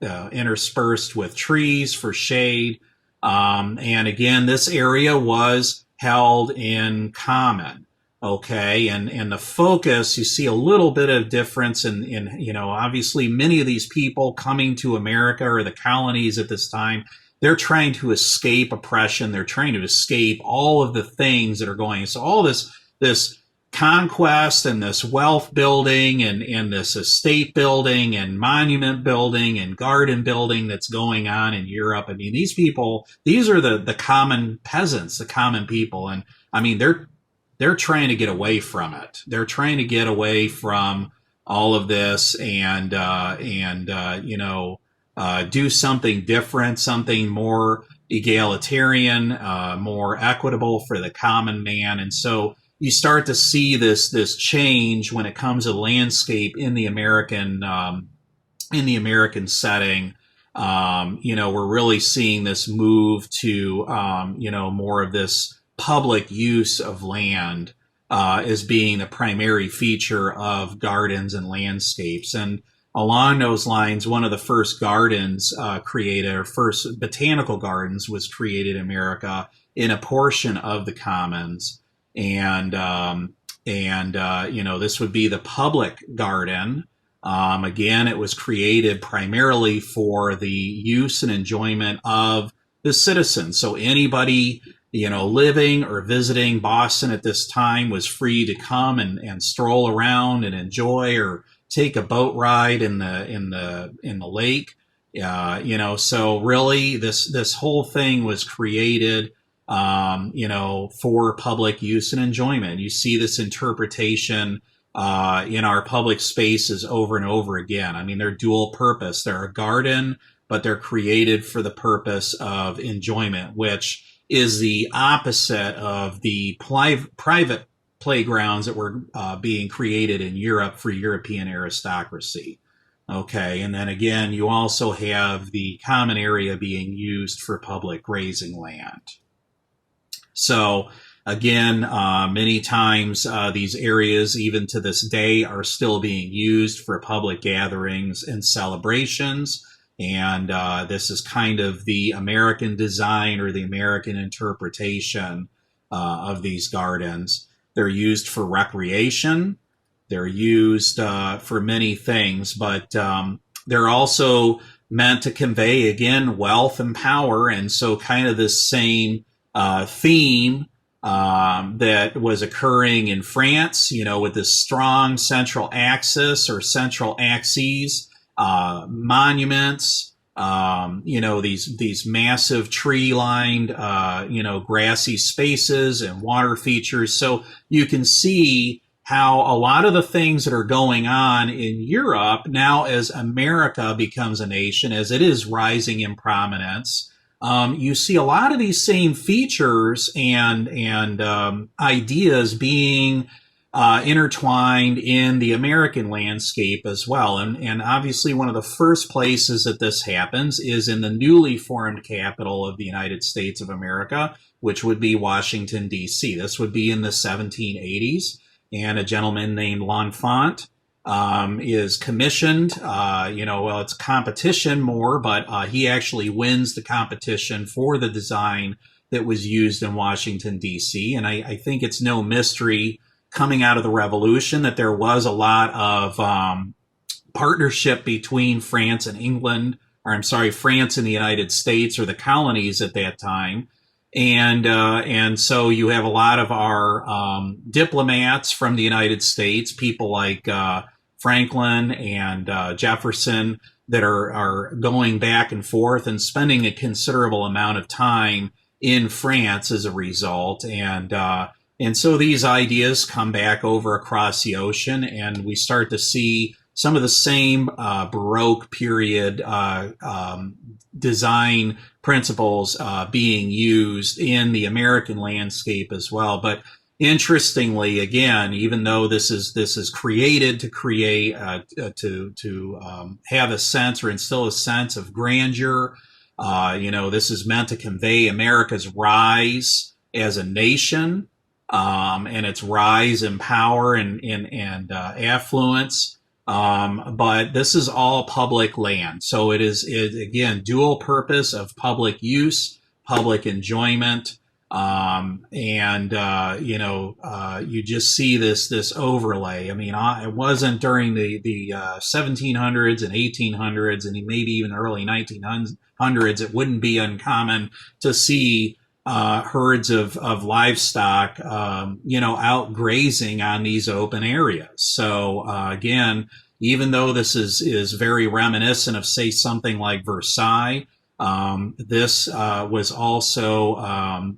interspersed with trees for shade. And again, this area was held in common. Okay. And the focus, you see a little bit of difference in obviously many of these people coming to America or the colonies at this time, they're trying to escape oppression. They're trying to escape all of the things that are going. So all this conquest and this wealth building and this estate building and monument building and garden building that's going on in Europe. I mean, these people, these are the common peasants, the common people. And I mean, they're trying to get away from it. They're trying to get away from all of this and do something different, something more egalitarian, more equitable for the common man. And so you start to see this change when it comes to landscape in the American setting. We're really seeing this move to more of this public use of land as being the primary feature of gardens and landscapes. And along those lines, one of the first gardens created, or first botanical gardens, was created in America in a portion of the commons. And this would be the public garden. Again, it was created primarily for the use and enjoyment of the citizens. So anybody, living or visiting Boston at this time was free to come and stroll around and enjoy, or take a boat ride in the lake. So really this whole thing was created for public use and enjoyment. You see this interpretation in our public spaces over and over again. I mean, they're dual purpose. They're a garden, but they're created for the purpose of enjoyment, which is the opposite of the private playgrounds that were being created in Europe for European aristocracy. Okay, and then again, you also have the common area being used for public grazing land. So again, many times these areas, even to this day, are still being used for public gatherings and celebrations. And this is kind of the American design or the American interpretation of these gardens. They're used for recreation. They're used for many things, but they're also meant to convey, again, wealth and power. And so kind of this same theme that was occurring in France, with this strong central axis or central axes, monuments, these massive tree-lined, grassy spaces and water features. So you can see how a lot of the things that are going on in Europe now, as America becomes a nation, as it is rising in prominence, you see a lot of these same features and ideas being intertwined in the American landscape as well. And obviously one of the first places that this happens is in the newly formed capital of the United States of America, which would be Washington, D.C. This would be in the 1780s. And a gentleman named L'Enfant is commissioned. It's competition more, but he actually wins the competition for the design that was used in Washington, D.C. And I think it's no mystery coming out of the Revolution that there was a lot of partnership between France and England, France and the United States, or the colonies at that time. And so you have a lot of our diplomats from the United States, people like Franklin and Jefferson, that are going back and forth and spending a considerable amount of time in France as a result. And so these ideas come back over across the ocean, and we start to see some of the same Baroque period design principles being used in the American landscape as well. But interestingly, again, even though this is created to create to have a sense or instill a sense of grandeur, this is meant to convey America's rise as a nation and its rise in power and affluence. But this is all public land. So it is again, dual purpose of public use, public enjoyment. You just see this overlay. I mean, it wasn't during the 1700s and 1800s and maybe even early 1900s. It wouldn't be uncommon to see herds of livestock, out grazing on these open areas. So again, even though this is very reminiscent of, say, something like Versailles, this was also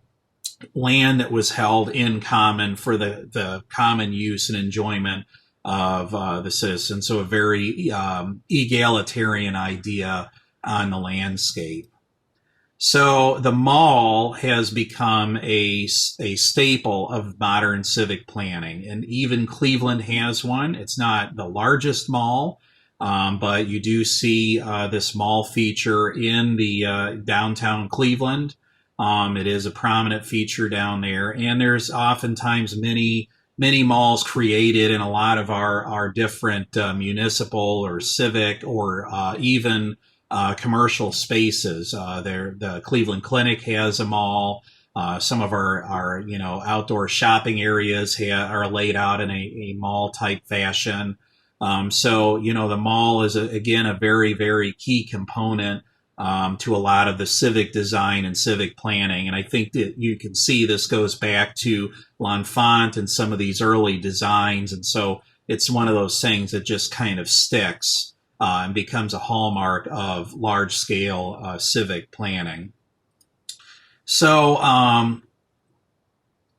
land that was held in common for the common use and enjoyment of the citizens. So a very egalitarian idea on the landscape. So the mall has become a staple of modern civic planning, and even Cleveland has one. It's not the largest mall, but you do see this mall feature in the downtown Cleveland. It is a prominent feature down there, and there's oftentimes many malls created in a lot of our different municipal or civic or even commercial spaces. The Cleveland Clinic has a mall. Some of our outdoor shopping areas are laid out in a mall type fashion. So the mall is again a very, very key component to a lot of the civic design and civic planning. And I think that you can see this goes back to L'Enfant and some of these early designs. And so it's one of those things that just kind of sticks and becomes a hallmark of large-scale civic planning. So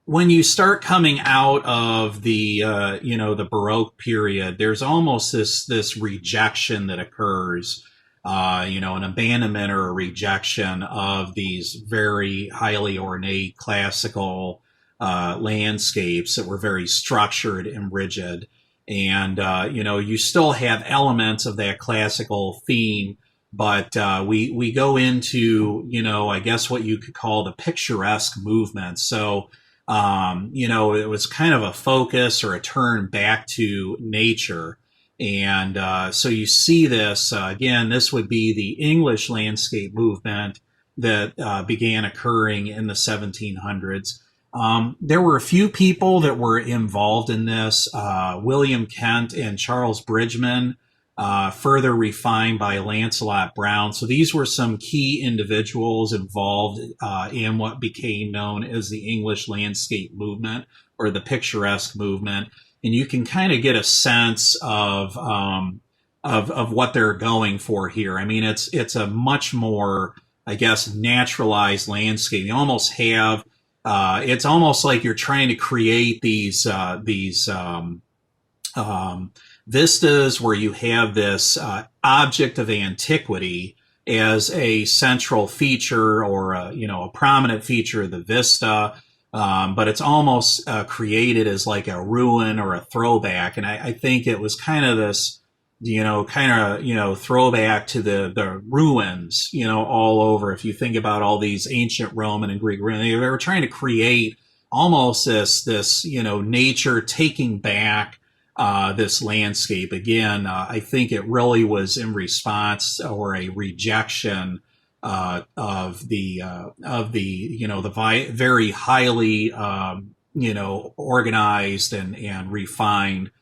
when you start coming out of the the Baroque period, there's almost this rejection that occurs, an abandonment or a rejection of these very highly ornate classical landscapes that were very structured and rigid. And, you still have elements of that classical theme, but we go into, I guess what you could call the picturesque movement. So, it was kind of a focus or a turn back to nature. And so you see this, again, this would be the English landscape movement that began occurring in the 1700s. There were a few people that were involved in this. William Kent and Charles Bridgman, further refined by Lancelot Brown. So these were some key individuals involved in what became known as the English landscape movement or the picturesque movement. And you can kind of get a sense of what they're going for here. I mean, it's a much more, I guess, naturalized landscape. You almost have it's almost like you're trying to create these vistas where you have this object of antiquity as a central feature or a prominent feature of the vista. But it's almost created as like a ruin or a throwback. And I think it was kind of this, throwback to the ruins, all over. If you think about all these ancient Roman and Greek ruins, they were trying to create almost this nature taking back this landscape. Again, I think it really was in response or a rejection of the very highly organized and refined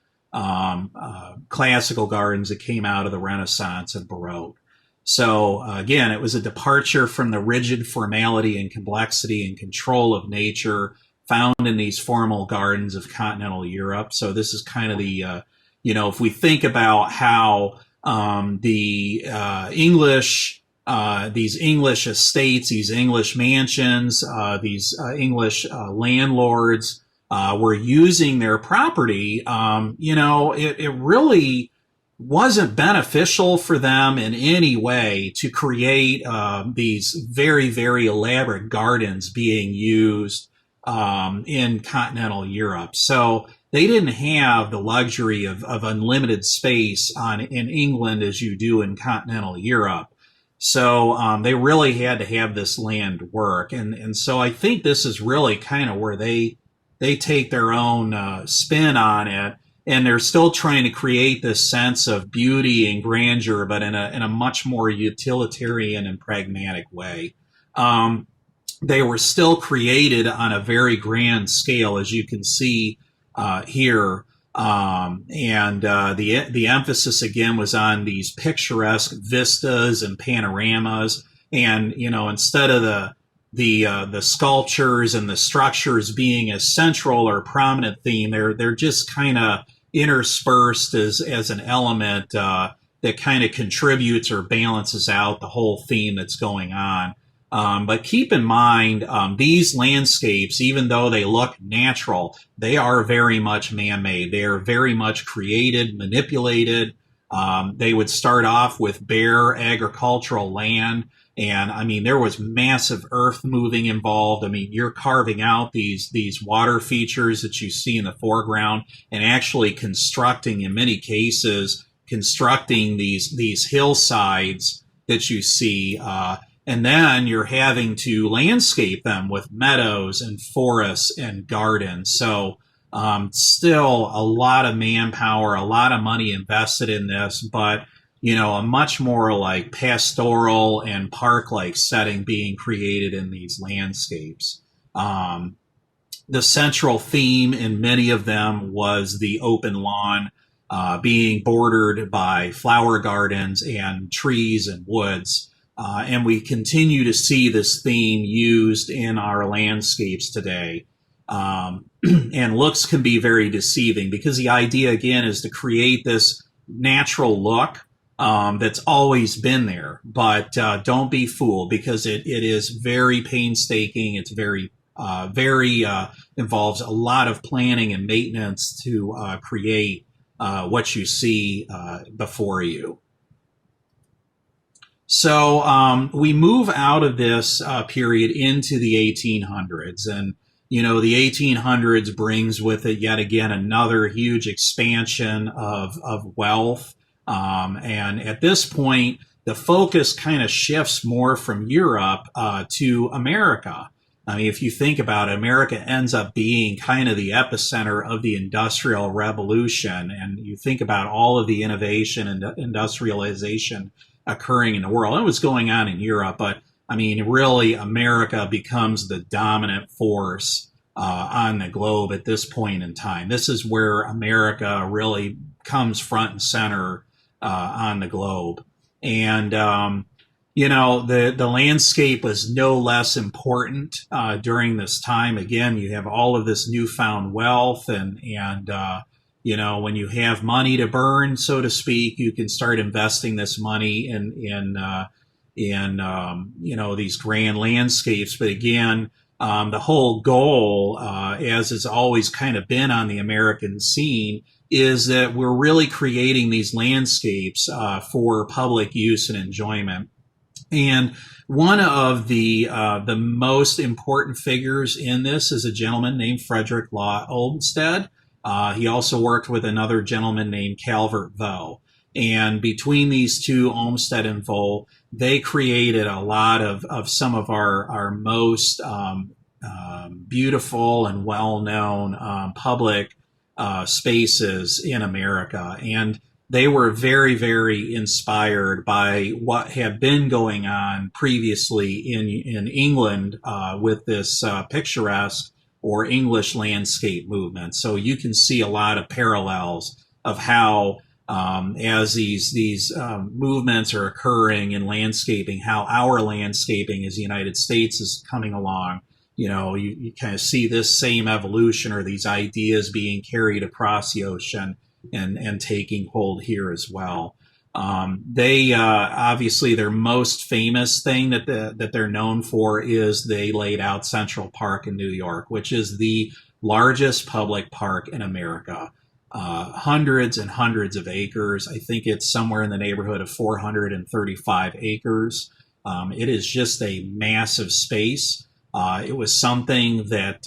classical gardens that came out of the Renaissance and Baroque. So again, it was a departure from the rigid formality and complexity and control of nature found in these formal gardens of continental Europe. So this is kind of the if we think about how the English these English estates, these English mansions, these English landlords were using their property, it really wasn't beneficial for them in any way to create these very, very elaborate gardens being used in continental Europe. So they didn't have the luxury of unlimited space in England as you do in continental Europe. So they really had to have this land work. And so I think this is really kind of where they take their own spin on it. And they're still trying to create this sense of beauty and grandeur, but in a much more utilitarian and pragmatic way. They were still created on a very grand scale, as you can see here. The emphasis again was on these picturesque vistas and panoramas. And, instead of the sculptures and the structures being a central or prominent theme, they're just kind of interspersed as an element that kind of contributes or balances out the whole theme that's going on. But keep in mind, these landscapes, even though they look natural, they are very much man-made. They are very much created, manipulated. They would start off with bare agricultural land. And I mean, there was massive earth moving involved. I mean, you're carving out these water features that you see in the foreground and actually constructing, in many cases, these hillsides that you see. And then you're having to landscape them with meadows and forests and gardens. So still a lot of manpower, a lot of money invested in this, but a much more like pastoral and park-like setting being created in these landscapes. The central theme in many of them was the open lawn, being bordered by flower gardens and trees and woods. And we continue to see this theme used in our landscapes today. And looks can be very deceiving because the idea, again, is to create this natural look that's always been there. But don't be fooled because it is very painstaking. It's very involves a lot of planning and maintenance to create what you see before you. So we move out of this period into the 1800s. And, the 1800s brings with it yet again another huge expansion of wealth. And at this point, the focus kind of shifts more from Europe to America. I mean, if you think about it, America ends up being kind of the epicenter of the Industrial Revolution. And you think about all of the innovation and industrialization occurring in the world. It was going on in Europe, but I mean, really, America becomes the dominant force on the globe at this point in time. This is where America really comes front and center on the globe. And, the landscape was no less important during this time. Again, you have all of this newfound wealth and when you have money to burn, so to speak, you can start investing this money in these grand landscapes. But again, the whole goal, as has always kind of been on the American scene, is that we're really creating these landscapes for public use and enjoyment. And one of the most important figures in this is a gentleman named Frederick Law Olmsted. He also worked with another gentleman named Calvert Vaux. And between these two, Olmsted and Vaux, they created a lot of some of our most beautiful and well-known public spaces in America. And they were very, very inspired by what had been going on previously in England with this picturesque or English landscape movement. So you can see a lot of parallels of how as these movements are occurring in landscaping, how our landscaping as the United States is coming along. You kind of see this same evolution or these ideas being carried across the ocean and taking hold here as well. They obviously their most famous thing that they're known for is they laid out Central Park in New York, which is the largest public park in America. Hundreds and hundreds of acres. I think it's somewhere in the neighborhood of 435 acres. It is just a massive space. It was something that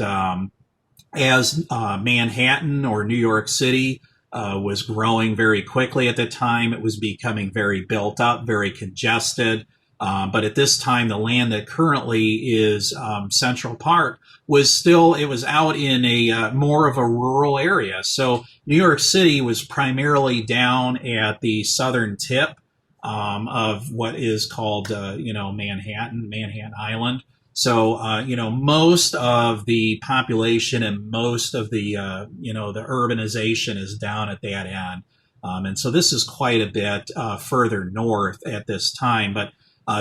as Manhattan or New York City was growing very quickly at the time, it was becoming very built up, very congested. But at this time, the land that currently is Central Park was out in a more of a rural area. So New York City was primarily down at the southern tip of what is called, Manhattan Island. So, most of the population and most of the, the urbanization is down at that end. And so this is quite a bit further north at this time, but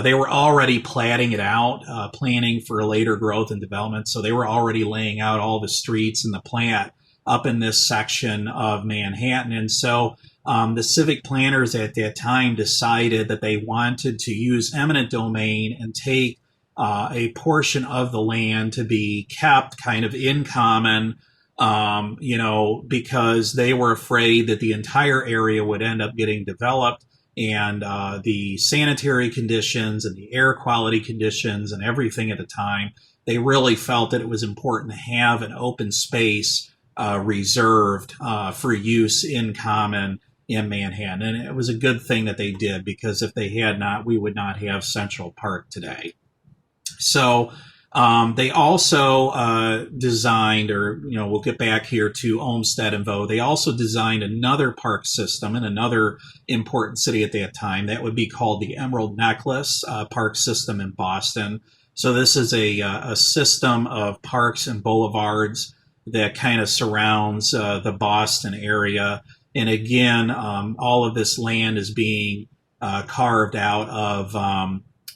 they were already platting it out, planning for later growth and development. So they were already laying out all the streets and the plat up in this section of Manhattan. And so the civic planners at that time decided that they wanted to use eminent domain and take a portion of the land to be kept kind of in common, because they were afraid that the entire area would end up getting developed and the sanitary conditions and the air quality conditions and everything at the time, they really felt that it was important to have an open space reserved for use in common in Manhattan. And it was a good thing that they did, because if they had not, we would not have Central Park today. So they also designed, or, we'll get back here to Olmsted and Vaux. They also designed another park system in another important city at that time. That would be called the Emerald Necklace Park System in Boston. So this is a system of parks and boulevards that kind of surrounds the Boston area. And again, all of this land is being carved out of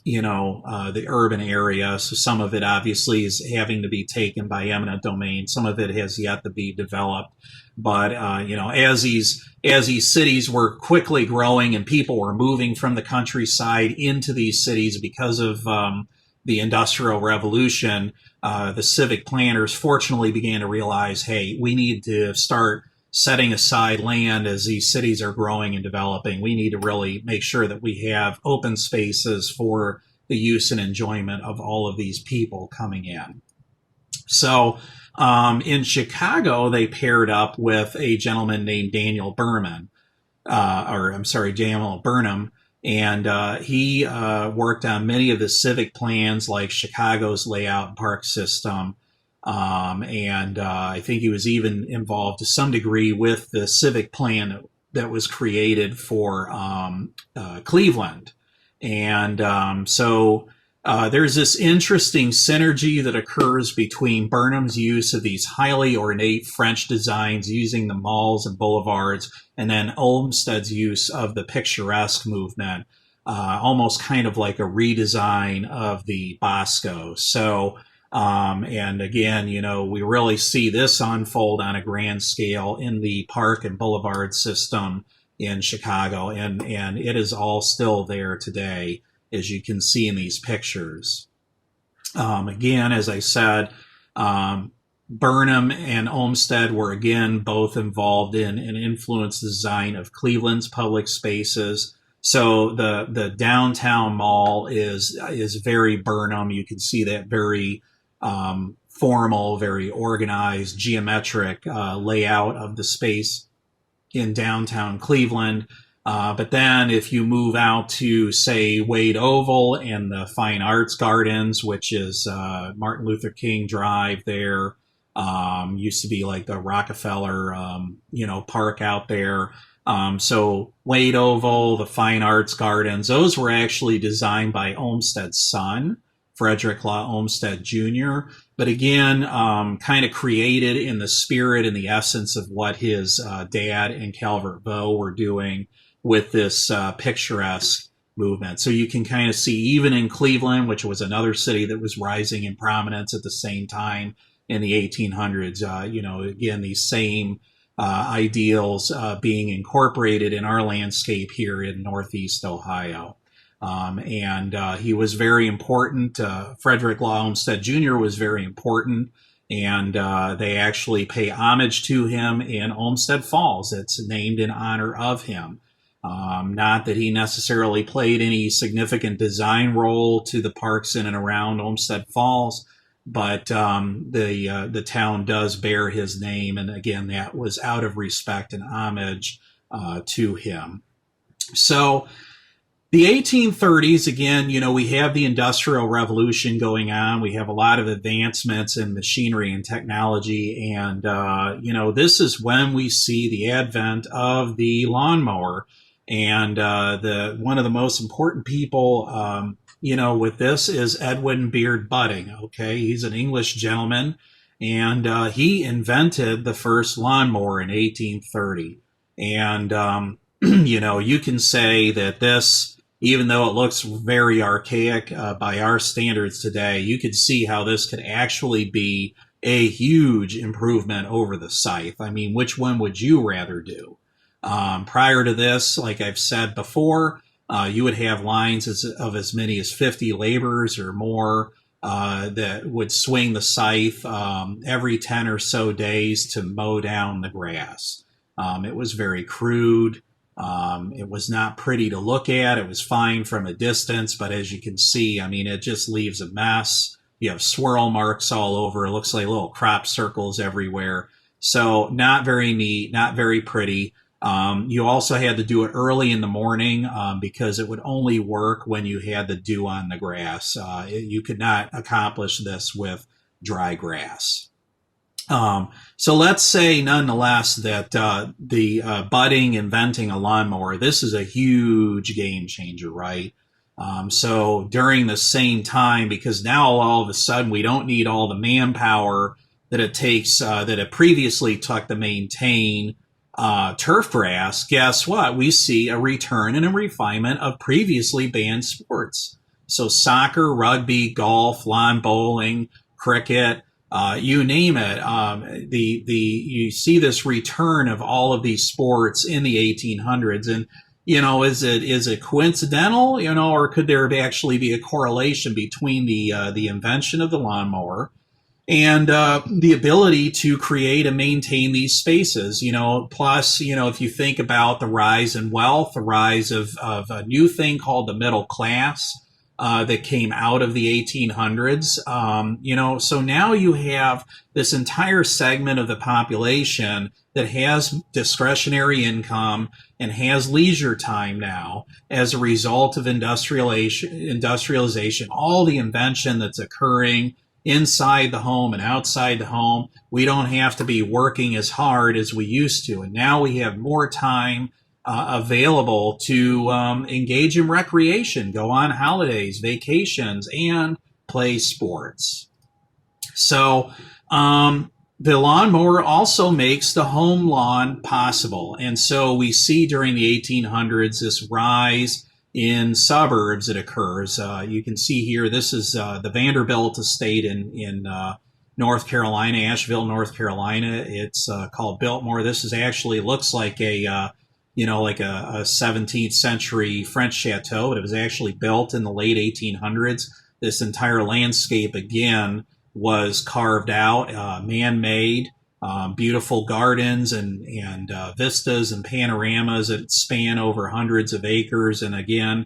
the urban area. So some of it obviously is having to be taken by eminent domain. Some of it has yet to be developed. But, as these cities were quickly growing and people were moving from the countryside into these cities because of the Industrial Revolution, the civic planners fortunately began to realize, hey, we need to start setting aside land as these cities are growing and developing. We need to really make sure that we have open spaces for the use and enjoyment of all of these people coming in. So in Chicago, they paired up with a gentleman named Daniel Berman, or I'm sorry, Daniel Burnham, and he worked on many of the civic plans like Chicago's layout and park system. And I think he was even involved to some degree with the civic plan that was created for Cleveland. And there's this interesting synergy that occurs between Burnham's use of these highly ornate French designs using the malls and boulevards, and then Olmsted's use of the picturesque movement, almost kind of like a redesign of the Bosco. So, and again, we really see this unfold on a grand scale in the park and boulevard system in Chicago, and it is all still there today, as you can see in these pictures. Again, as I said, Burnham and Olmsted were again both involved in and influenced the design of Cleveland's public spaces. So the downtown mall is very Burnham. You can see that very formal, very organized, geometric layout of the space in downtown Cleveland. But then if you move out to, say, Wade Oval and the Fine Arts Gardens, which is Martin Luther King Drive there, used to be like the Rockefeller, park out there. So Wade Oval, the Fine Arts Gardens, those were actually designed by Olmsted's son, Frederick Law Olmsted Jr., but again, kind of created in the spirit and the essence of what his dad and Calvert Vaux were doing with this picturesque movement. So you can kind of see, even in Cleveland, which was another city that was rising in prominence at the same time in the 1800s, again, these same ideals being incorporated in our landscape here in Northeast Ohio. And he was very important. Frederick Law Olmsted Jr. was very important, and they actually pay homage to him in Olmsted Falls. It's named in honor of him. Not that he necessarily played any significant design role to the parks in and around Olmsted Falls, but the town does bear his name, and again, that was out of respect and homage to him. So the 1830s, again, we have the Industrial Revolution going on. We have a lot of advancements in machinery and technology, and this is when we see the advent of the lawnmower. And one of the most important people, with this is Edwin Beard Budding. Okay, he's an English gentleman, and he invented the first lawnmower in 1830. And you can say that this, even though it looks very archaic by our standards today, you could see how this could actually be a huge improvement over the scythe. I mean, which one would you rather do? Prior to this, like I've said before, you would have lines of as many as 50 laborers or more that would swing the scythe every 10 or so days to mow down the grass. It was very crude. It was not pretty to look at. It was fine from a distance, but as you can see, I mean, it just leaves a mess. You have swirl marks all over. It looks like little crop circles everywhere. So not very neat, not very pretty. You also had to do it early in the morning because it would only work when you had the dew on the grass. You could not accomplish this with dry grass. So let's say nonetheless that the Budding inventing a lawnmower, this is a huge game changer, right? So during the same time, because now all of a sudden we don't need all the manpower that it takes, that it previously took to maintain turfgrass, guess what? We see a return and a refinement of previously banned sports. So soccer, rugby, golf, lawn bowling, cricket, you name it. You see this return of all of these sports in the 1800s, and is it coincidental? Or could there actually be a correlation between the invention of the lawnmower and the ability to create and maintain these spaces? Plus, if you think about the rise in wealth, the rise of a new thing called the middle class, that came out of the 1800s. So now you have this entire segment of the population that has discretionary income and has leisure time now as a result of industrialization, all the invention that's occurring inside the home and outside the home. We don't have to be working as hard as we used to. And now we have more time available to engage in recreation, go on holidays, vacations, and play sports. So the lawnmower also makes the home lawn possible. And so we see during the 1800s this rise in suburbs that occurs. You can see here, this is the Vanderbilt estate in North Carolina, Asheville, North Carolina. It's called Biltmore. This is actually looks like a 17th century French chateau, but it was actually built in the late 1800s. This entire landscape, again, was carved out, man-made, beautiful gardens and vistas and panoramas that span over hundreds of acres. And again,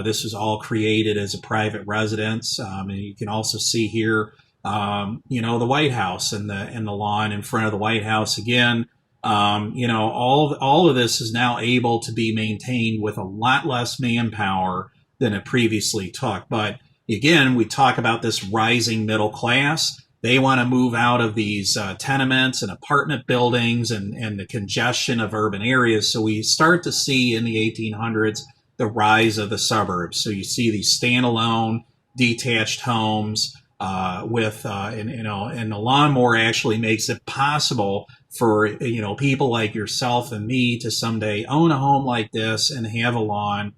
this was all created as a private residence. And you can also see here, the White House and the lawn in front of the White House. Again, all of this is now able to be maintained with a lot less manpower than it previously took. But again, we talk about this rising middle class. They want to move out of these tenements and apartment buildings and the congestion of urban areas. So we start to see in the 1800s the rise of the suburbs. So you see these standalone, detached homes and the lawnmower actually makes it possible for people like yourself and me to someday own a home like this and have a lawn,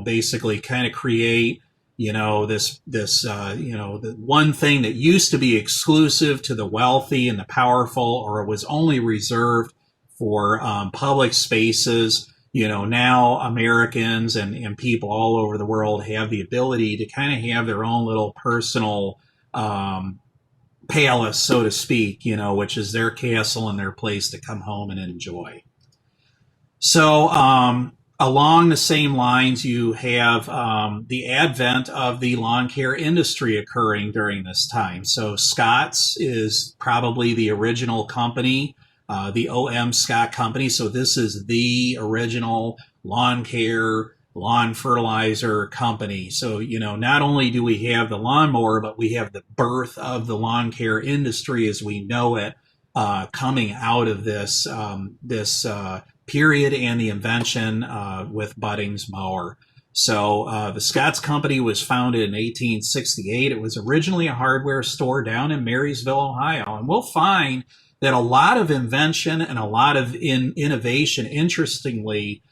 basically kind of create the one thing that used to be exclusive to the wealthy and the powerful, or was only reserved for public spaces. Now Americans and people all over the world have the ability to kind of have their own little personal palace, so to speak, which is their castle and their place to come home and enjoy. So along the same lines, you have the advent of the lawn care industry occurring during this time. So Scott's is probably the original company, the O.M. Scott Company. So this is the original lawn care, lawn fertilizer company. So, not only do we have the lawnmower, but we have the birth of the lawn care industry as we know it coming out of this period and the invention with Budding's mower. So the Scott's Company was founded in 1868. It was originally a hardware store down in Marysville, Ohio. And we'll find that a lot of invention and a lot of innovation, interestingly,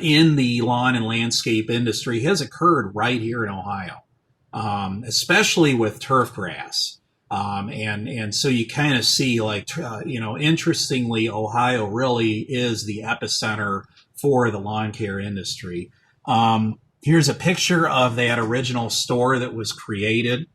in the lawn and landscape industry has occurred right here in Ohio, especially with turfgrass. And so you kind of see interestingly, Ohio really is the epicenter for the lawn care industry. Here's a picture of that original store that was created.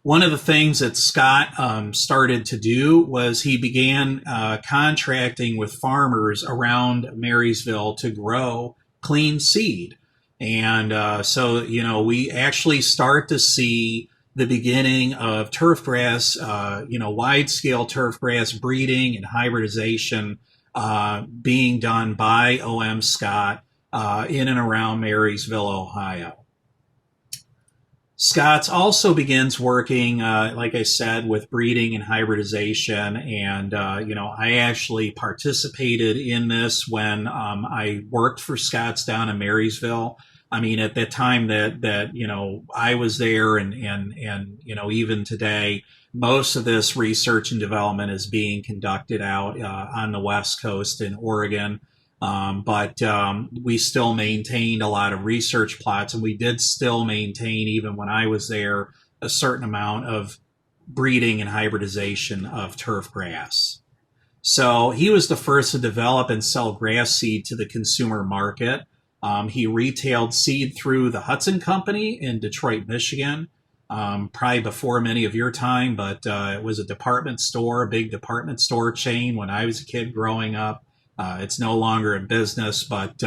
One of the things that Scott started to do was he began contracting with farmers around Marysville to grow clean seed. And so we actually start to see the beginning of turfgrass, wide-scale turfgrass breeding and hybridization being done by O.M. Scott in and around Marysville, Ohio. Scott's also begins working, like I said, with breeding and hybridization. And, I actually participated in this when I worked for Scott's down in Marysville. I mean, at the time that I was there and even today, most of this research and development is being conducted out on the West Coast in Oregon. But we still maintained a lot of research plots, and we did still maintain, even when I was there, a certain amount of breeding and hybridization of turfgrass. So he was the first to develop and sell grass seed to the consumer market. He retailed seed through the Hudson Company in Detroit, Michigan, probably before many of your time, but it was a department store, a big department store chain when I was a kid growing up. It's no longer in business, but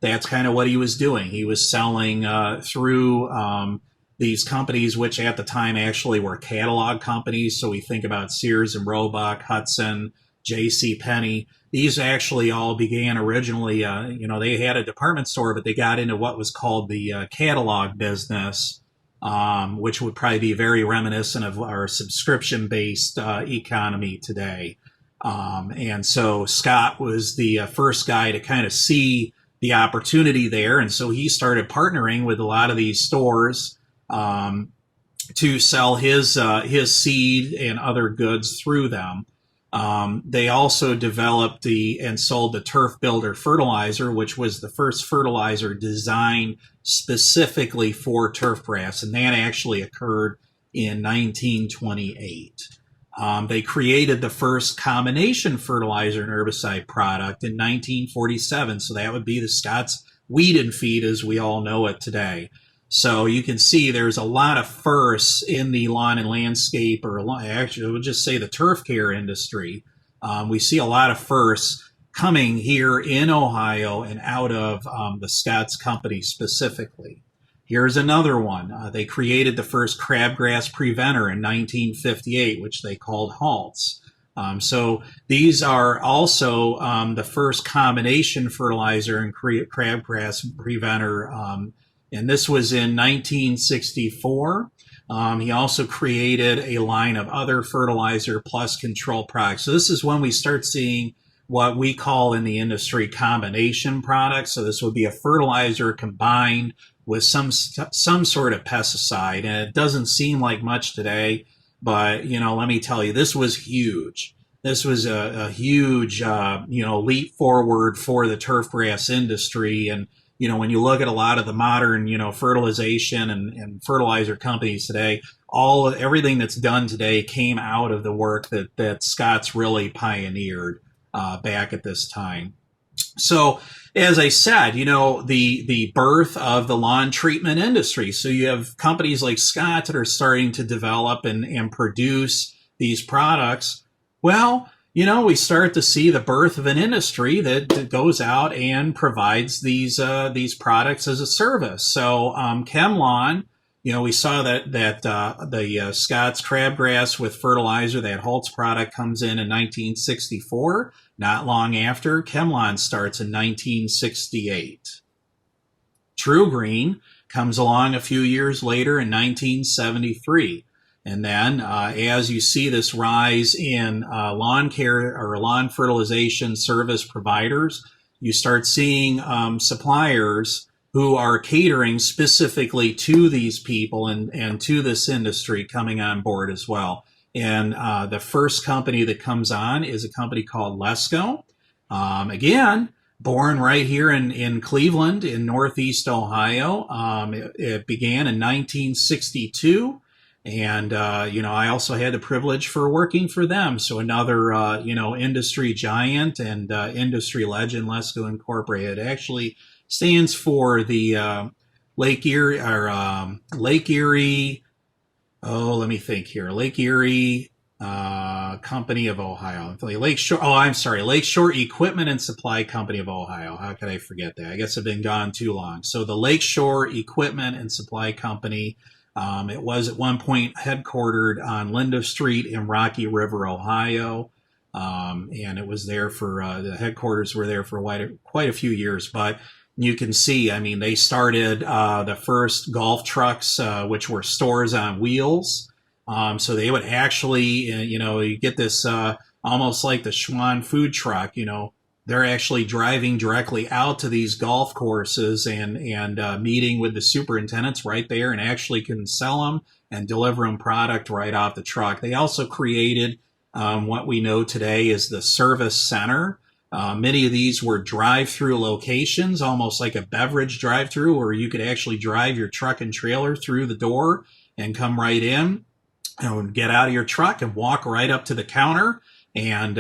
that's kind of what he was doing. He was selling through these companies, which at the time actually were catalog companies. So we think about Sears and Roebuck, Hudson, J.C. Penney. These actually all began originally, they had a department store, but they got into what was called the catalog business, which would probably be very reminiscent of our subscription-based economy today. And so Scott was the first guy to kind of see the opportunity there. And so he started partnering with a lot of these stores to sell his seed and other goods through them. They also developed and sold the Turf Builder fertilizer, which was the first fertilizer designed specifically for turfgrass, and that actually occurred in 1928. They created the first combination fertilizer and herbicide product in 1947, so that would be the Scott's Weed and Feed as we all know it today. So you can see there's a lot of firsts in the lawn and landscape, or actually I would just say the turf care industry. We see a lot of firsts coming here in Ohio and out of the Scott's company specifically. Here's another one. They created the first crabgrass preventer in 1958, which they called Halts. So these are also the first combination fertilizer and crabgrass preventer, and this was in 1964. He also created a line of other fertilizer plus control products. So this is when we start seeing what we call in the industry combination products. So this would be a fertilizer combined with some sort of pesticide. And it doesn't seem like much today, but, let me tell you, this was huge. This was a huge, leap forward for the turfgrass industry. And, when you look at a lot of the modern, fertilization and fertilizer companies today, everything that's done today came out of the work that Scott's really pioneered back at this time. So, as I said, the birth of the lawn treatment industry. So you have companies like Scott that are starting to develop and produce these products. Well, we start to see the birth of an industry that goes out and provides these products as a service. So ChemLawn, we saw that the Scott's crabgrass with fertilizer, that Holtz product, comes in 1964. Not long after, ChemLawn starts in 1968. True Green comes along a few years later in 1973. And then as you see this rise in lawn care or lawn fertilization service providers, you start seeing suppliers who are catering specifically to these people and to this industry coming on board as well. And the first company that comes on is a company called Lesco. Again, born right here in Cleveland in Northeast Ohio. It began in 1962. And, I also had the privilege for working for them. So another, industry giant and industry legend, Lesco Incorporated, actually stands for the Lake Erie, Company of Ohio. Lakeshore Equipment and Supply Company of Ohio. How could I forget that? I guess I've been gone too long. So the Lakeshore Equipment and Supply Company. It was at one point headquartered on Linda Street in Rocky River, Ohio. And it was there the headquarters were there for quite a few years. But you can see, they started the first golf trucks, which were stores on wheels. So they would actually, you get this almost like the Schwann food truck, they're actually driving directly out to these golf courses and meeting with the superintendents right there and actually can sell them and deliver them product right off the truck. They also created what we know today as the service center. Many of these were drive-through locations, almost like a beverage drive-through, where you could actually drive your truck and trailer through the door and come right in and get out of your truck and walk right up to the counter and,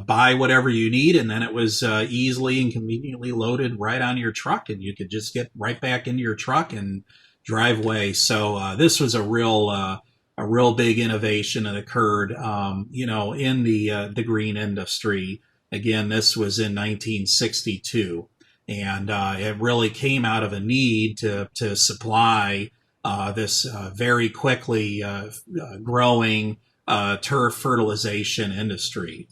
buy whatever you need. And then it was easily and conveniently loaded right on your truck, and you could just get right back into your truck and drive away. So this was a real big innovation that occurred, in the green industry. Again, this was in 1962. And it really came out of a need to supply this very quickly growing turf fertilization industry.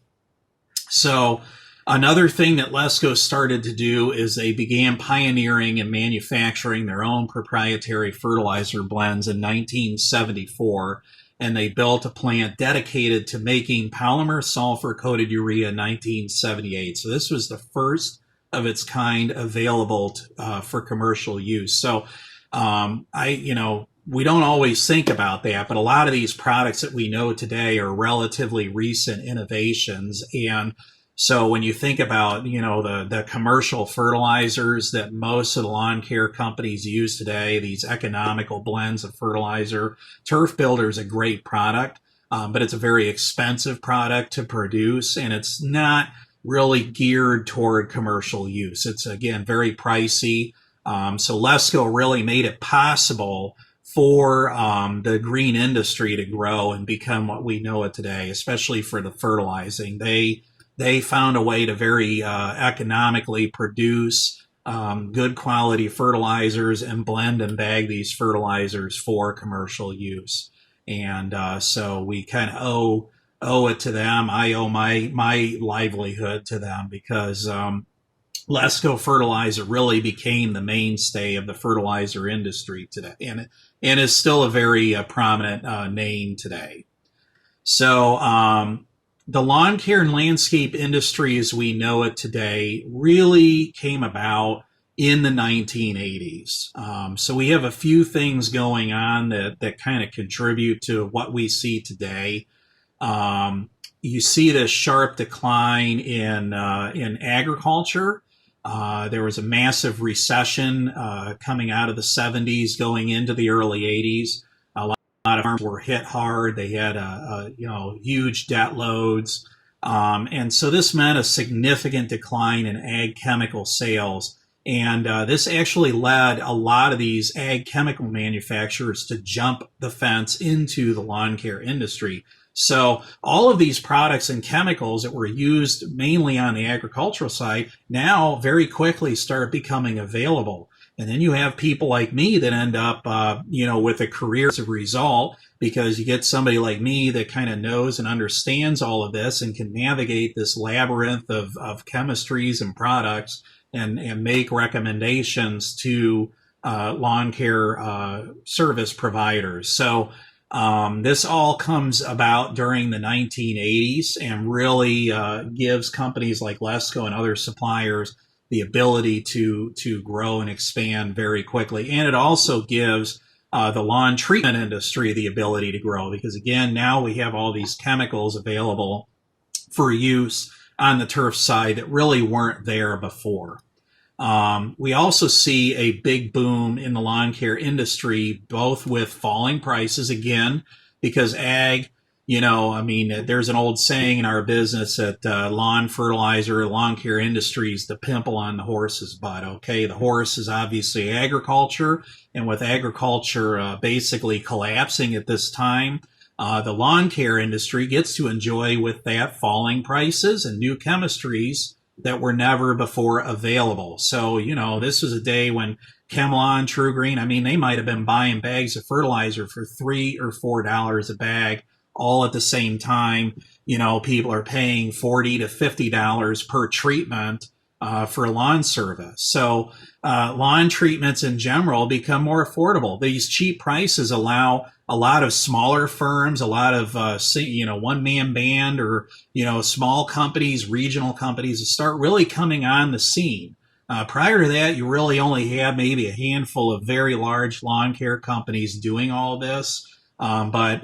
So another thing that Lesco started to do is they began pioneering and manufacturing their own proprietary fertilizer blends in 1974, and they built a plant dedicated to making polymer sulfur-coated urea in 1978. So this was the first of its kind available for commercial use. So we don't always think about that, but a lot of these products that we know today are relatively recent innovations. And so when you think about, the commercial fertilizers that most of the lawn care companies use today, these economical blends of fertilizer, Turf Builder is a great product, but it's a very expensive product to produce, and it's not really geared toward commercial use. It's, again, very pricey. So Lesco really made it possible for the green industry to grow and become what we know it today, especially for the fertilizing. They found a way to very economically produce good quality fertilizers and blend and bag these fertilizers for commercial use. And so we kind of owe it to them. I owe my livelihood to them, because Lesco fertilizer really became the mainstay of the fertilizer industry today, and is still a very prominent name today. So the lawn care and landscape industry as we know it today really came about in the 1980s. So we have a few things going on that kind of contribute to what we see today. You see this sharp decline in agriculture. There was a massive recession coming out of the 70s, going into the early 80s. A lot of farms were hit hard. They had huge debt loads, and so this meant a significant decline in ag chemical sales. And this actually led a lot of these ag chemical manufacturers to jump the fence into the lawn care industry. So all of these products and chemicals that were used mainly on the agricultural side now very quickly start becoming available. And then you have people like me that end up, with a career as a result, because you get somebody like me that kind of knows and understands all of this and can navigate this labyrinth of chemistries and products and make recommendations to lawn care service providers. So this all comes about during the 1980s and really gives companies like Lesco and other suppliers the ability to grow and expand very quickly. And it also gives the lawn treatment industry the ability to grow, because again, now we have all these chemicals available for use on the turf side that really weren't there before. We also see a big boom in the lawn care industry, both with falling prices again, because ag, there's an old saying in our business that lawn fertilizer, lawn care industry is the pimple on the horse's butt. Okay, the horse is obviously agriculture, and with agriculture basically collapsing at this time, the lawn care industry gets to enjoy with that falling prices and new chemistries that were never before available. So, this was a day when ChemLawn, TruGreen, they might have been buying bags of fertilizer for $3 or $4 a bag all at the same time. People are paying $40 to $50 per treatment for lawn service. So lawn treatments in general become more affordable. These cheap prices allow a lot of smaller firms, a lot of one-man band or small companies, regional companies to start really coming on the scene. Prior to that, you really only had maybe a handful of very large lawn care companies doing all this, but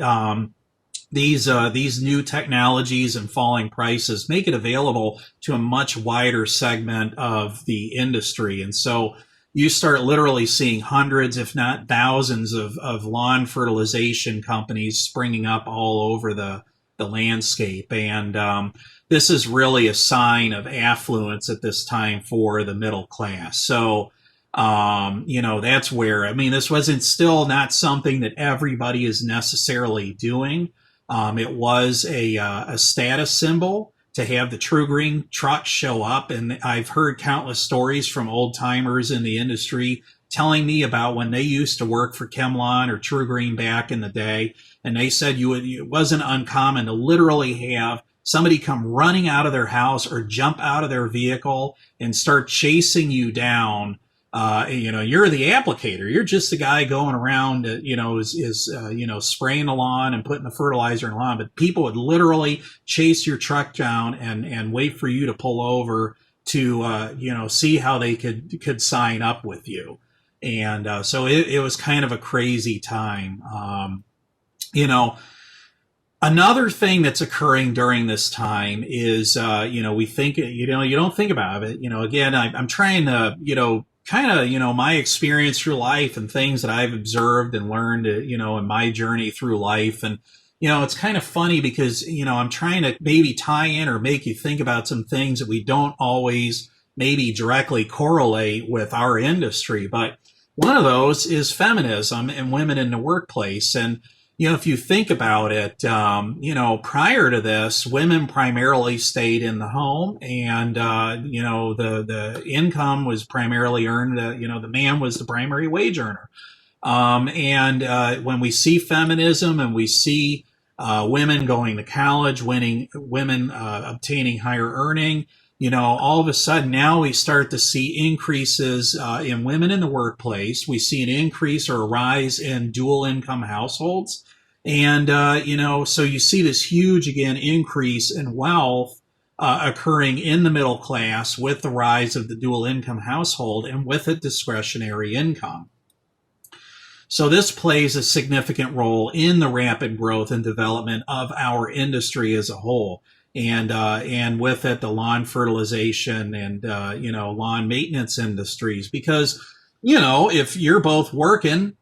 these new technologies and falling prices make it available to a much wider segment of the industry. And so you start literally seeing hundreds, if not thousands, of lawn fertilization companies springing up all over the landscape. And this is really a sign of affluence at this time for the middle class. So, that's where, this wasn't still not something that everybody is necessarily doing. It was a status symbol, to have the True Green trucks show up. And I've heard countless stories from old timers in the industry telling me about when they used to work for Chemlon or True Green back in the day. And they said it wasn't uncommon to literally have somebody come running out of their house or jump out of their vehicle and start chasing you down. You're the applicator. You're just the guy going around, spraying the lawn and putting the fertilizer in the lawn. But people would literally chase your truck down and wait for you to pull over to, see how they could sign up with you. And so it was kind of a crazy time. Another thing that's occurring during this time is, we think, you don't think about it. Again, I'm trying to, my experience through life and things that I've observed and learned, in my journey through life. And, it's kind of funny because, I'm trying to maybe tie in or make you think about some things that we don't always maybe directly correlate with our industry. But one of those is feminism and women in the workplace. And, if you think about it, prior to this, women primarily stayed in the home and, the income was primarily earned, the man was the primary wage earner. When we see feminism and we see women going to college, women obtaining higher earning, all of a sudden now we start to see increases in women in the workplace. We see an increase or a rise in dual income households. And, so you see this huge, again, increase in wealth occurring in the middle class with the rise of the dual income household and with it discretionary income. So this plays a significant role in the rapid growth and development of our industry as a whole. And with it, the lawn fertilization and, lawn maintenance industries, because, if you're both working,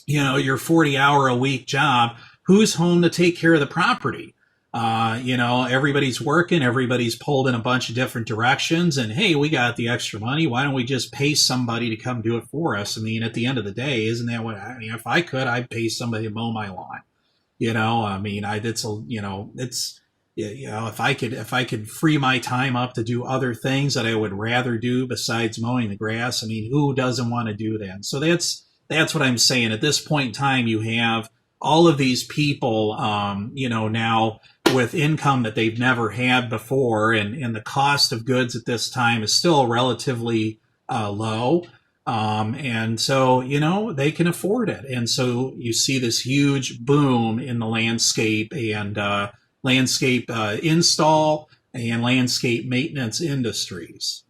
your 40-hour-a-week job, who's home to take care of the property? Everybody's working, everybody's pulled in a bunch of different directions, and hey, we got the extra money. Why don't we just pay somebody to come do it for us? I mean, at the end of the day, isn't that what, if I could, I'd pay somebody to mow my lawn. If I could free my time up to do other things that I would rather do besides mowing the grass, I mean, who doesn't want to do that? So that's what I'm saying. At this point in time, you have all of these people, now with income that they've never had before, and the cost of goods at this time is still relatively low. And so, they can afford it. And so you see this huge boom in the landscape and landscape install and landscape maintenance industries.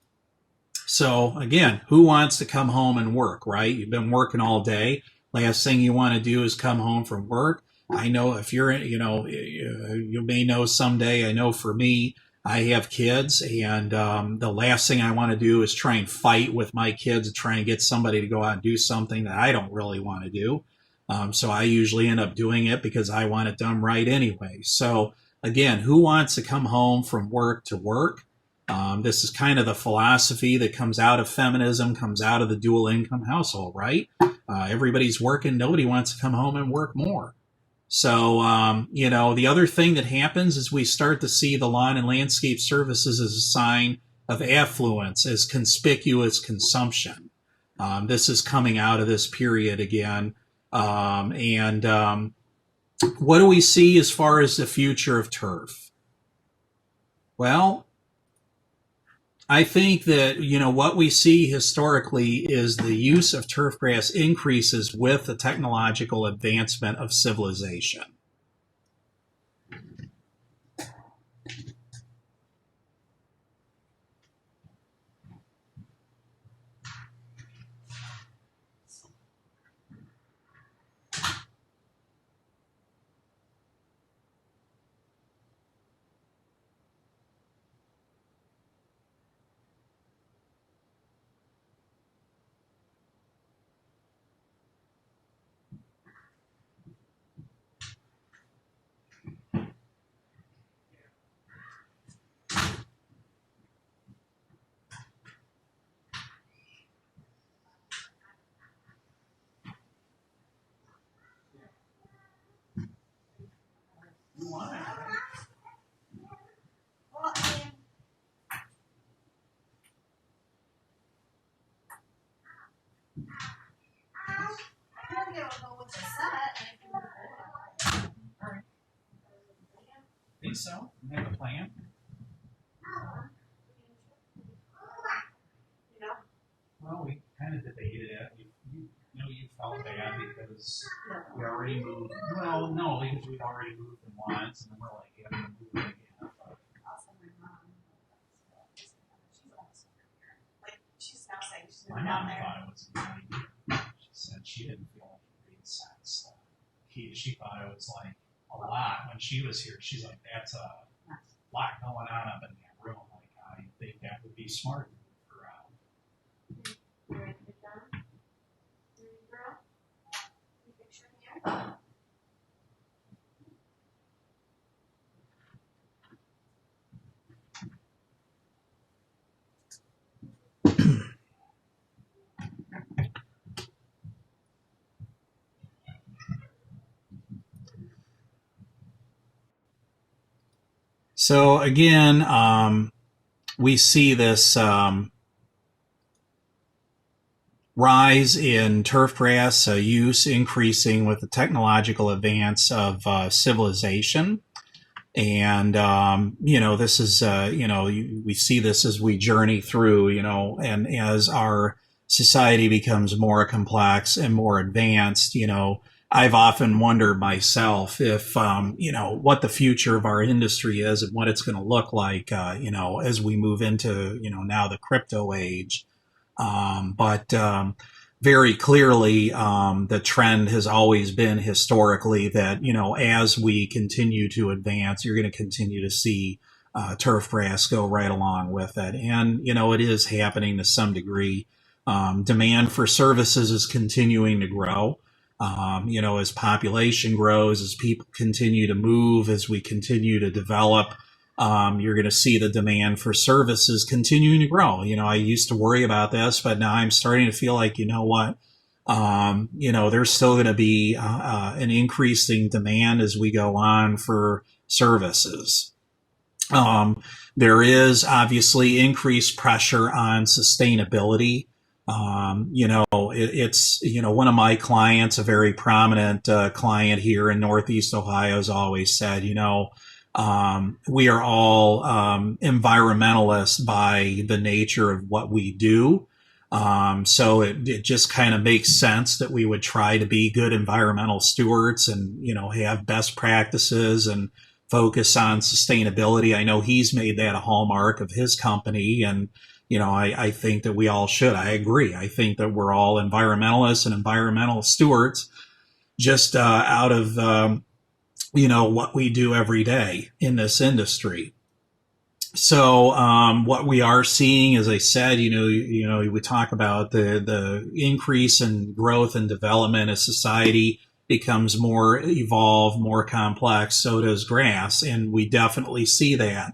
So again, who wants to come home and work, right? You've been working all day. Last thing you want to do is come home from work. I know if you're, you may know someday, I know for me, I have kids, and the last thing I want to do is try and fight with my kids to try and get somebody to go out and do something that I don't really want to do. So I usually end up doing it because I want it done right anyway. So again, who wants to come home from work to work? This is kind of the philosophy that comes out of feminism, comes out of the dual income household, right? Everybody's working. Nobody wants to come home and work more. So, the other thing that happens is we start to see the lawn and landscape services as a sign of affluence, as conspicuous consumption. This is coming out of this period again. What do we see as far as the future of turf? Well, I think that, what we see historically is the use of turfgrass increases with the technological advancement of civilization. so? You have a plan? Well, we kind of debated it. You felt bad because we already moved. Well, no, because we'd already moved them once, and then we're like, yeah, we moved again. My mom thought it was funny. She said she didn't feel like it made sense. She thought it was like a lot when she was here. She's like, that's a lot going on up in that room. Like, I think that would be smart to move around. So again, we see this rise in turfgrass use increasing with the technological advance of civilization. And, this is, we see this as we journey through, and as our society becomes more complex and more advanced, I've often wondered myself if, what the future of our industry is and what it's going to look like, as we move into, now the crypto age. But very clearly, the trend has always been historically that, as we continue to advance, you're going to continue to see turfgrass go right along with it. And, it is happening to some degree. Demand for services is continuing to grow. As population grows, as people continue to move, as we continue to develop, you're going to see the demand for services continuing to grow. I used to worry about this, but now I'm starting to feel like, there's still going to be an increasing demand as we go on for services. There is obviously increased pressure on sustainability. It's one of my clients, a very prominent client here in Northeast Ohio, has always said, we are all environmentalists by the nature of what we do. So it just kind of makes sense that we would try to be good environmental stewards and, have best practices and focus on sustainability. I know he's made that a hallmark of his company, and I think that we all should. I agree. I think that we're all environmentalists and environmental stewards just out of, what we do every day in this industry. So what we are seeing, as I said, we talk about the increase in growth and development as society becomes more evolved, more complex. So does grass, and we definitely see that.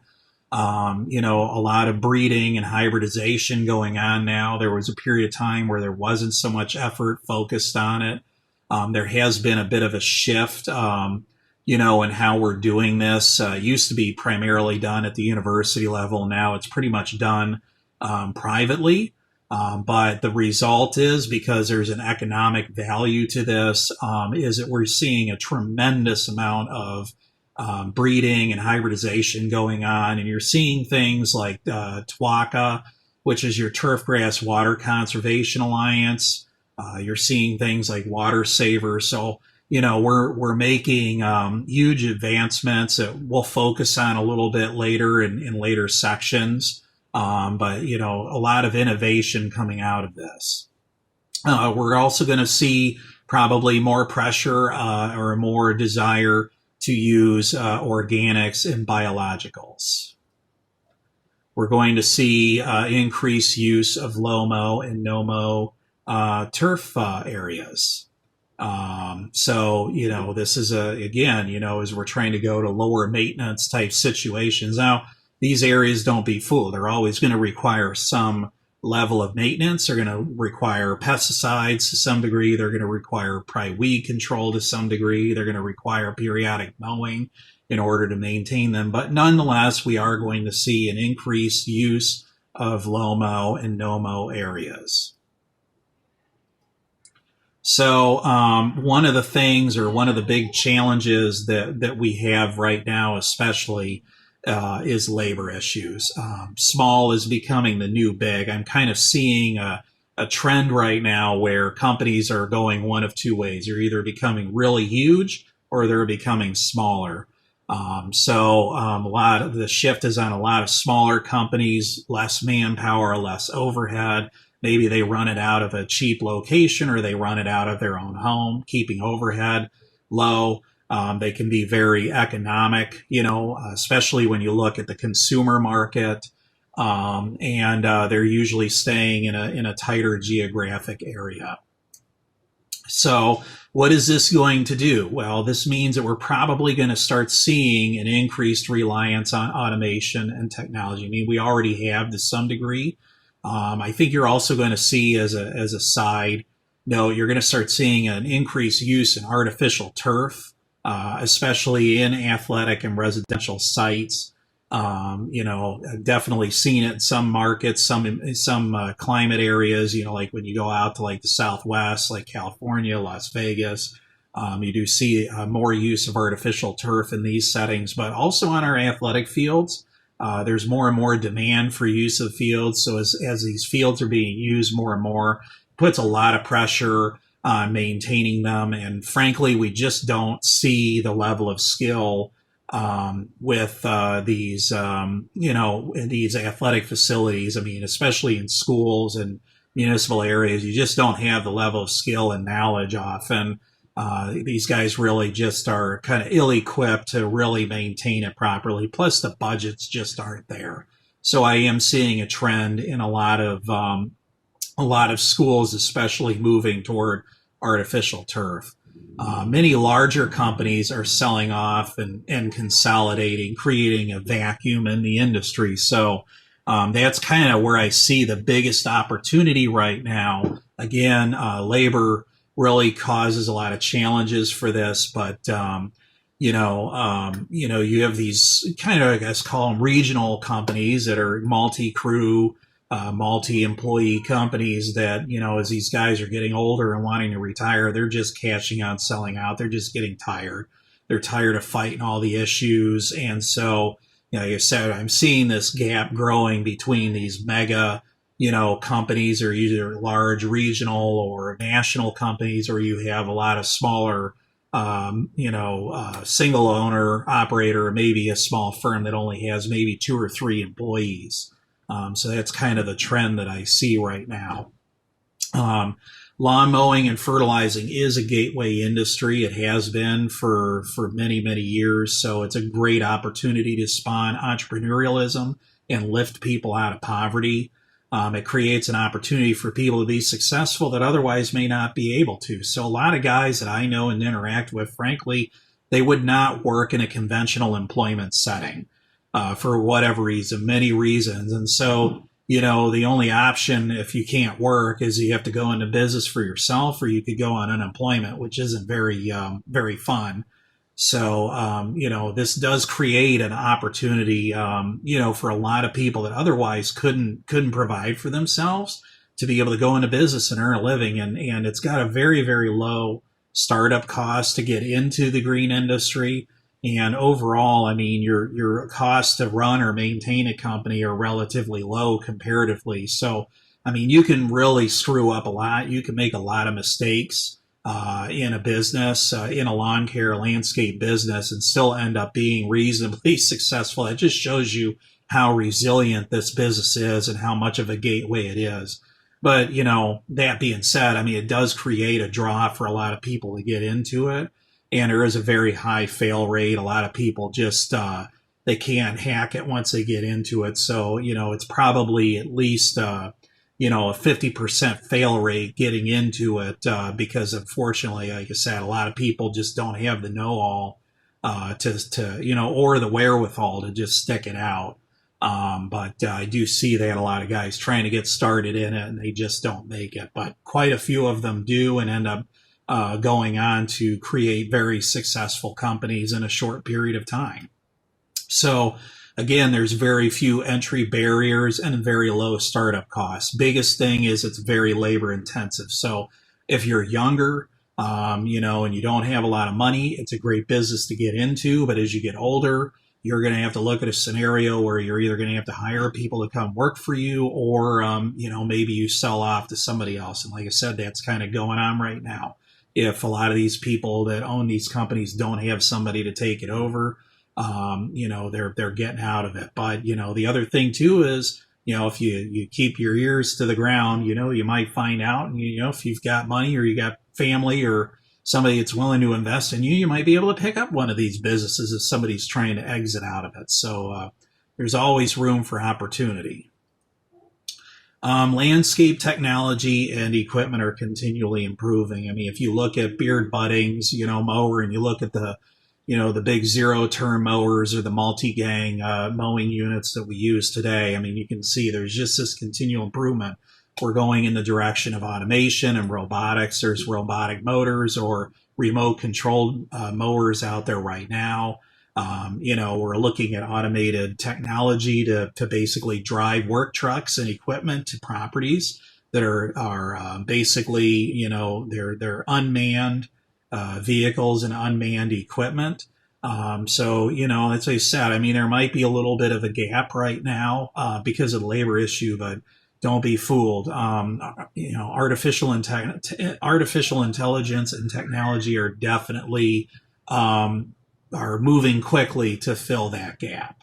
A lot of breeding and hybridization going on now. There was a period of time where there wasn't so much effort focused on it. There has been a bit of a shift, in how we're doing this. Used to be primarily done at the university level. Now it's pretty much done privately. But the result is, because there's an economic value to this, is that we're seeing a tremendous amount of breeding and hybridization going on, and you're seeing things like TWACA, which is your Turfgrass Water Conservation Alliance. You're seeing things like Water Saver. So we're making huge advancements that we'll focus on a little bit later in later sections. But a lot of innovation coming out of this. We're also going to see probably more pressure or more desire to use organics and biologicals. We're going to see increased use of low-mow and no-mow turf areas. This is again, as we're trying to go to lower maintenance type situations. Now, these areas, don't be fooled. They're always going to require some level of maintenance. They're going to require pesticides to some degree. They're going to require probably weed control to some degree. They're going to require periodic mowing in order to maintain them. But nonetheless, we are going to see an increased use of low-mow and no-mow areas. So one of the things, or one of the big challenges that we have right now, especially, is labor issues. Small is becoming the new big. I'm kind of seeing a trend right now where companies are going one of two ways. They're either becoming really huge or they're becoming smaller. A lot of the shift is on a lot of smaller companies, less manpower, less overhead. Maybe they run it out of a cheap location or they run it out of their own home, keeping overhead low. They can be very economic, especially when you look at the consumer market. They're usually staying in a tighter geographic area. So, what is this going to do? Well, this means that we're probably going to start seeing an increased reliance on automation and technology. I mean, we already have to some degree. I think you're also going to see, as a side note, you're going to start seeing an increased use in artificial turf, especially in athletic and residential sites. I've definitely seen it in some markets, some climate areas. Like when you go out to like the Southwest, like California, Las Vegas, you do see more use of artificial turf in these settings, but also on our athletic fields. There's more and more demand for use of fields. So as these fields are being used more and more, it puts a lot of pressure on maintaining them. And frankly, we just don't see the level of skill with these athletic facilities. I mean, especially in schools and municipal areas, you just don't have the level of skill and knowledge often. These guys really just are kind of ill-equipped to really maintain it properly. Plus, the budgets just aren't there. So I am seeing a trend in a lot of schools, especially moving toward artificial turf. Many larger companies are selling off and consolidating, creating a vacuum in the industry. So that's kind of where I see the biggest opportunity right now. Again, labor really causes a lot of challenges for this, but you have these kind of, I guess, call them regional companies that are multi-crew, multi-employee companies that, as these guys are getting older and wanting to retire, they're just cashing out, selling out. They're just getting tired. They're tired of fighting all the issues. And so, like I said, I'm seeing this gap growing between these mega, companies, or either large regional or national companies, or you have a lot of smaller, single owner operator, maybe a small firm that only has maybe 2 or 3 employees. So that's kind of the trend that I see right now. Lawn mowing and fertilizing is a gateway industry. It has been for many, many years. So it's a great opportunity to spawn entrepreneurialism and lift people out of poverty. It creates an opportunity for people to be successful that otherwise may not be able to. So a lot of guys that I know and interact with, frankly, they would not work in a conventional employment setting. For whatever reason, many reasons. And so, the only option if you can't work is you have to go into business for yourself, or you could go on unemployment, which isn't very fun. So, this does create an opportunity, for a lot of people that otherwise couldn't provide for themselves, to be able to go into business and earn a living. And it's got a very, very low startup cost to get into the green industry. And overall, I mean, your costs to run or maintain a company are relatively low comparatively. So, I mean, you can really screw up a lot. You can make a lot of mistakes in a business, in a lawn care landscape business, and still end up being reasonably successful. It just shows you how resilient this business is and how much of a gateway it is. But, that being said, I mean, it does create a draw for a lot of people to get into it. And there is a very high fail rate. A lot of people just, they can't hack it once they get into it. So, it's probably at least, a 50% fail rate getting into it, because unfortunately, like I said, a lot of people just don't have the know-all, or the wherewithal to just stick it out. But I do see that a lot of guys trying to get started in it and they just don't make it. But quite a few of them do and end up going on to create very successful companies in a short period of time. So again, there's very few entry barriers and very low startup costs. Biggest thing is it's very labor intensive. So If you're younger, and you don't have a lot of money, it's a great business to get into. But as you get older, you're going to have to look at a scenario where you're either going to have to hire people to come work for you, or maybe you sell off to somebody else. And like I said, that's kind of going on right now. If a lot of these people that own these companies don't have somebody to take it over, they're getting out of it. But the other thing too is, if you keep your ears to the ground, you might find out, and if you've got money or you got family or somebody that's willing to invest in you, you might be able to pick up one of these businesses if somebody's trying to exit out of it. So there's always room for opportunity. Landscape technology and equipment are continually improving. I mean, if you look at beard buddings, mower, and you look at the big zero-turn mowers or the multi-gang mowing units that we use today, I mean, you can see there's just this continual improvement. We're going in the direction of automation and robotics. There's robotic motors or remote controlled mowers out there right now. We're looking at automated technology to basically drive work trucks and equipment to properties that are basically, they're unmanned vehicles and unmanned equipment. So, as I said, I mean, there might be a little bit of a gap right now because of the labor issue, but don't be fooled. Artificial intelligence and technology are definitely are moving quickly to fill that gap.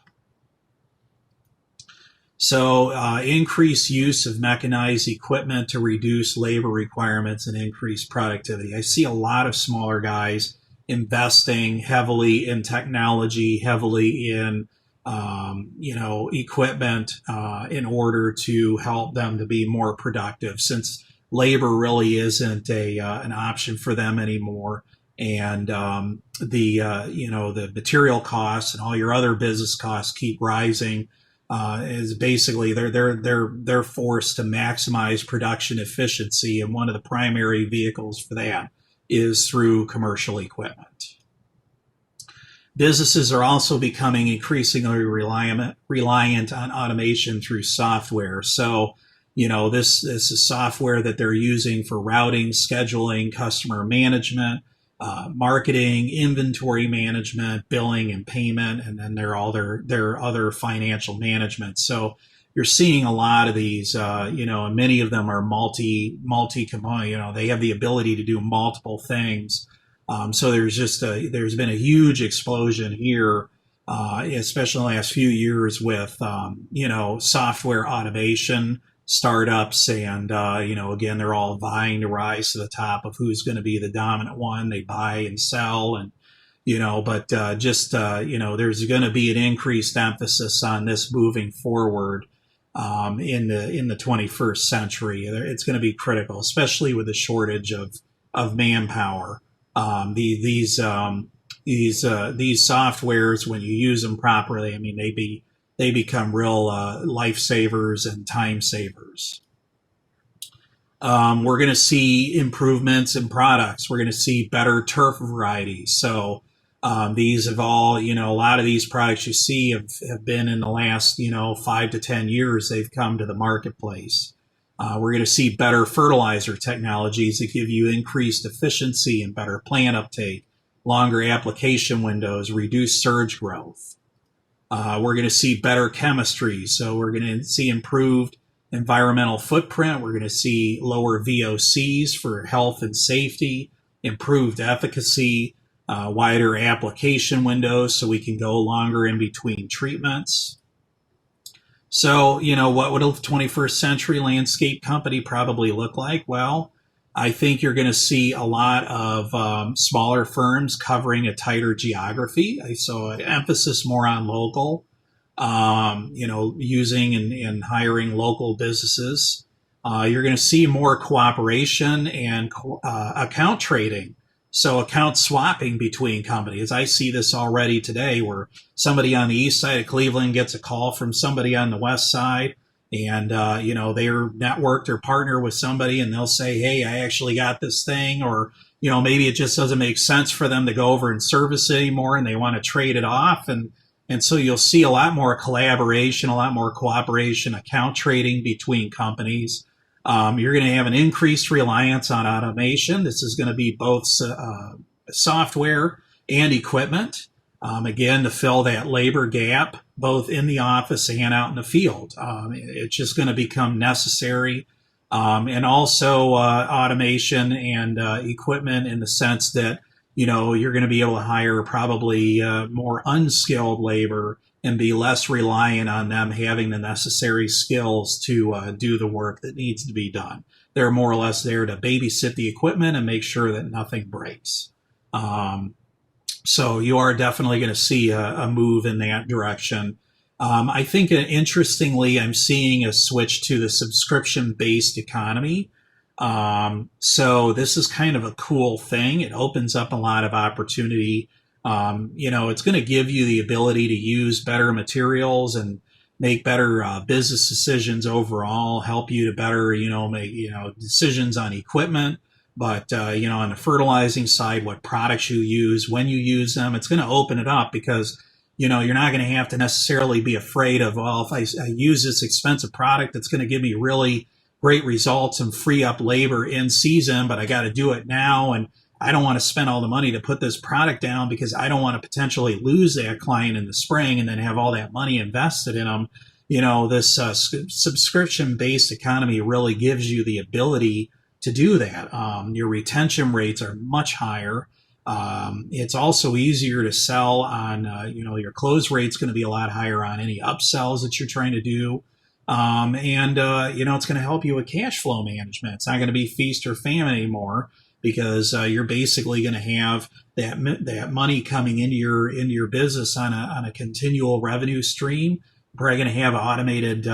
So increased use of mechanized equipment to reduce labor requirements and increase productivity. I see a lot of smaller guys investing heavily in technology, heavily in equipment in order to help them to be more productive, since labor really isn't an option for them anymore. And the material costs and all your other business costs keep rising. Is basically they're forced to maximize production efficiency, and one of the primary vehicles for that is through commercial equipment. Businesses are also becoming increasingly reliant on automation through software. So, this is software that they're using for routing, scheduling, customer management, marketing, inventory management, billing, and payment, and then their other financial management. So you're seeing a lot of these, and many of them are multi-component. They have the ability to do multiple things. So there's been a huge explosion here, especially in the last few years with software automation startups, and again, they're all vying to rise to the top of who's going to be the dominant one. They buy and sell, and there's going to be an increased emphasis on this moving forward in the 21st century. It's going to be critical, especially with the shortage of manpower. These softwares, when you use them properly, I mean, they become real lifesavers and time savers. We're going to see improvements in products. We're going to see better turf varieties. So these have all, a lot of these products you see have been in the last, 5 to 10 years, they've come to the marketplace. We're going to see better fertilizer technologies that give you increased efficiency and better plant uptake, longer application windows, reduced surge growth. We're going to see better chemistry. So we're going to see improved environmental footprint. We're going to see lower VOCs for health and safety, improved efficacy, wider application windows so we can go longer in between treatments. So, what would a 21st century landscape company probably look like? Well, I think you're going to see a lot of smaller firms covering a tighter geography. So an emphasis more on local, using and hiring local businesses. You're going to see more cooperation and account trading. So account swapping between companies. I see this already today where somebody on the east side of Cleveland gets a call from somebody on the west side, and they're networked or partner with somebody, and they'll say, hey, I actually got this thing, or maybe it just doesn't make sense for them to go over and service it anymore, and they want to trade it off, and so you'll see a lot more collaboration, a lot more cooperation, account trading between companies. You're going to have an increased reliance on automation. This is going to be both software and equipment. Again, to fill that labor gap, both in the office and out in the field. It's just going to become necessary. And also automation and equipment in the sense that, you're going to be able to hire probably more unskilled labor and be less reliant on them having the necessary skills to do the work that needs to be done. They're more or less there to babysit the equipment and make sure that nothing breaks. So you are definitely going to see a move in that direction. I think, interestingly, I'm seeing a switch to the subscription-based economy. So this is kind of a cool thing. It opens up a lot of opportunity. It's going to give you the ability to use better materials and make better business decisions overall, help you to better, make, decisions on equipment. But, on the fertilizing side, what products you use, when you use them, it's going to open it up because, you're not going to have to necessarily be afraid of, well, if I use this expensive product, it's going to give me really great results and free up labor in season, but I got to do it now. And I don't want to spend all the money to put this product down because I don't want to potentially lose that client in the spring and then have all that money invested in them. This subscription-based economy really gives you the ability to do that. Your retention rates are much higher. It's also easier to sell on, your close rate's going to be a lot higher on any upsells that you're trying to do. It's going to help you with cash flow management. It's not going to be feast or famine anymore because you're basically going to have that money coming into your business on a continual revenue stream. Probably going to have automated,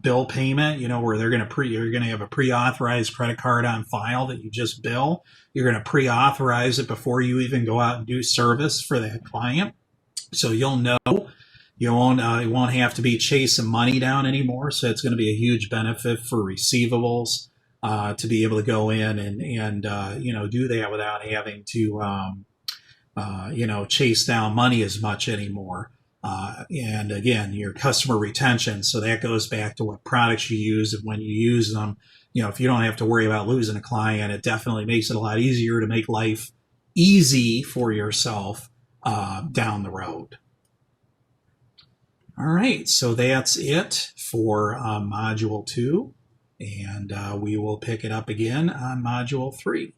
bill payment, where you're going to have a pre-authorized credit card on file that you just bill. You're going to pre-authorize it before you even go out and do service for that client. So you'll know you won't have to be chasing money down anymore. So it's going to be a huge benefit for receivables to be able to go in and do that without having to chase down money as much anymore. And again, your customer retention. So that goes back to what products you use and when you use them. If you don't have to worry about losing a client, it definitely makes it a lot easier to make life easy for yourself down the road. All right, so that's it for Module 2, and we will pick it up again on Module 3.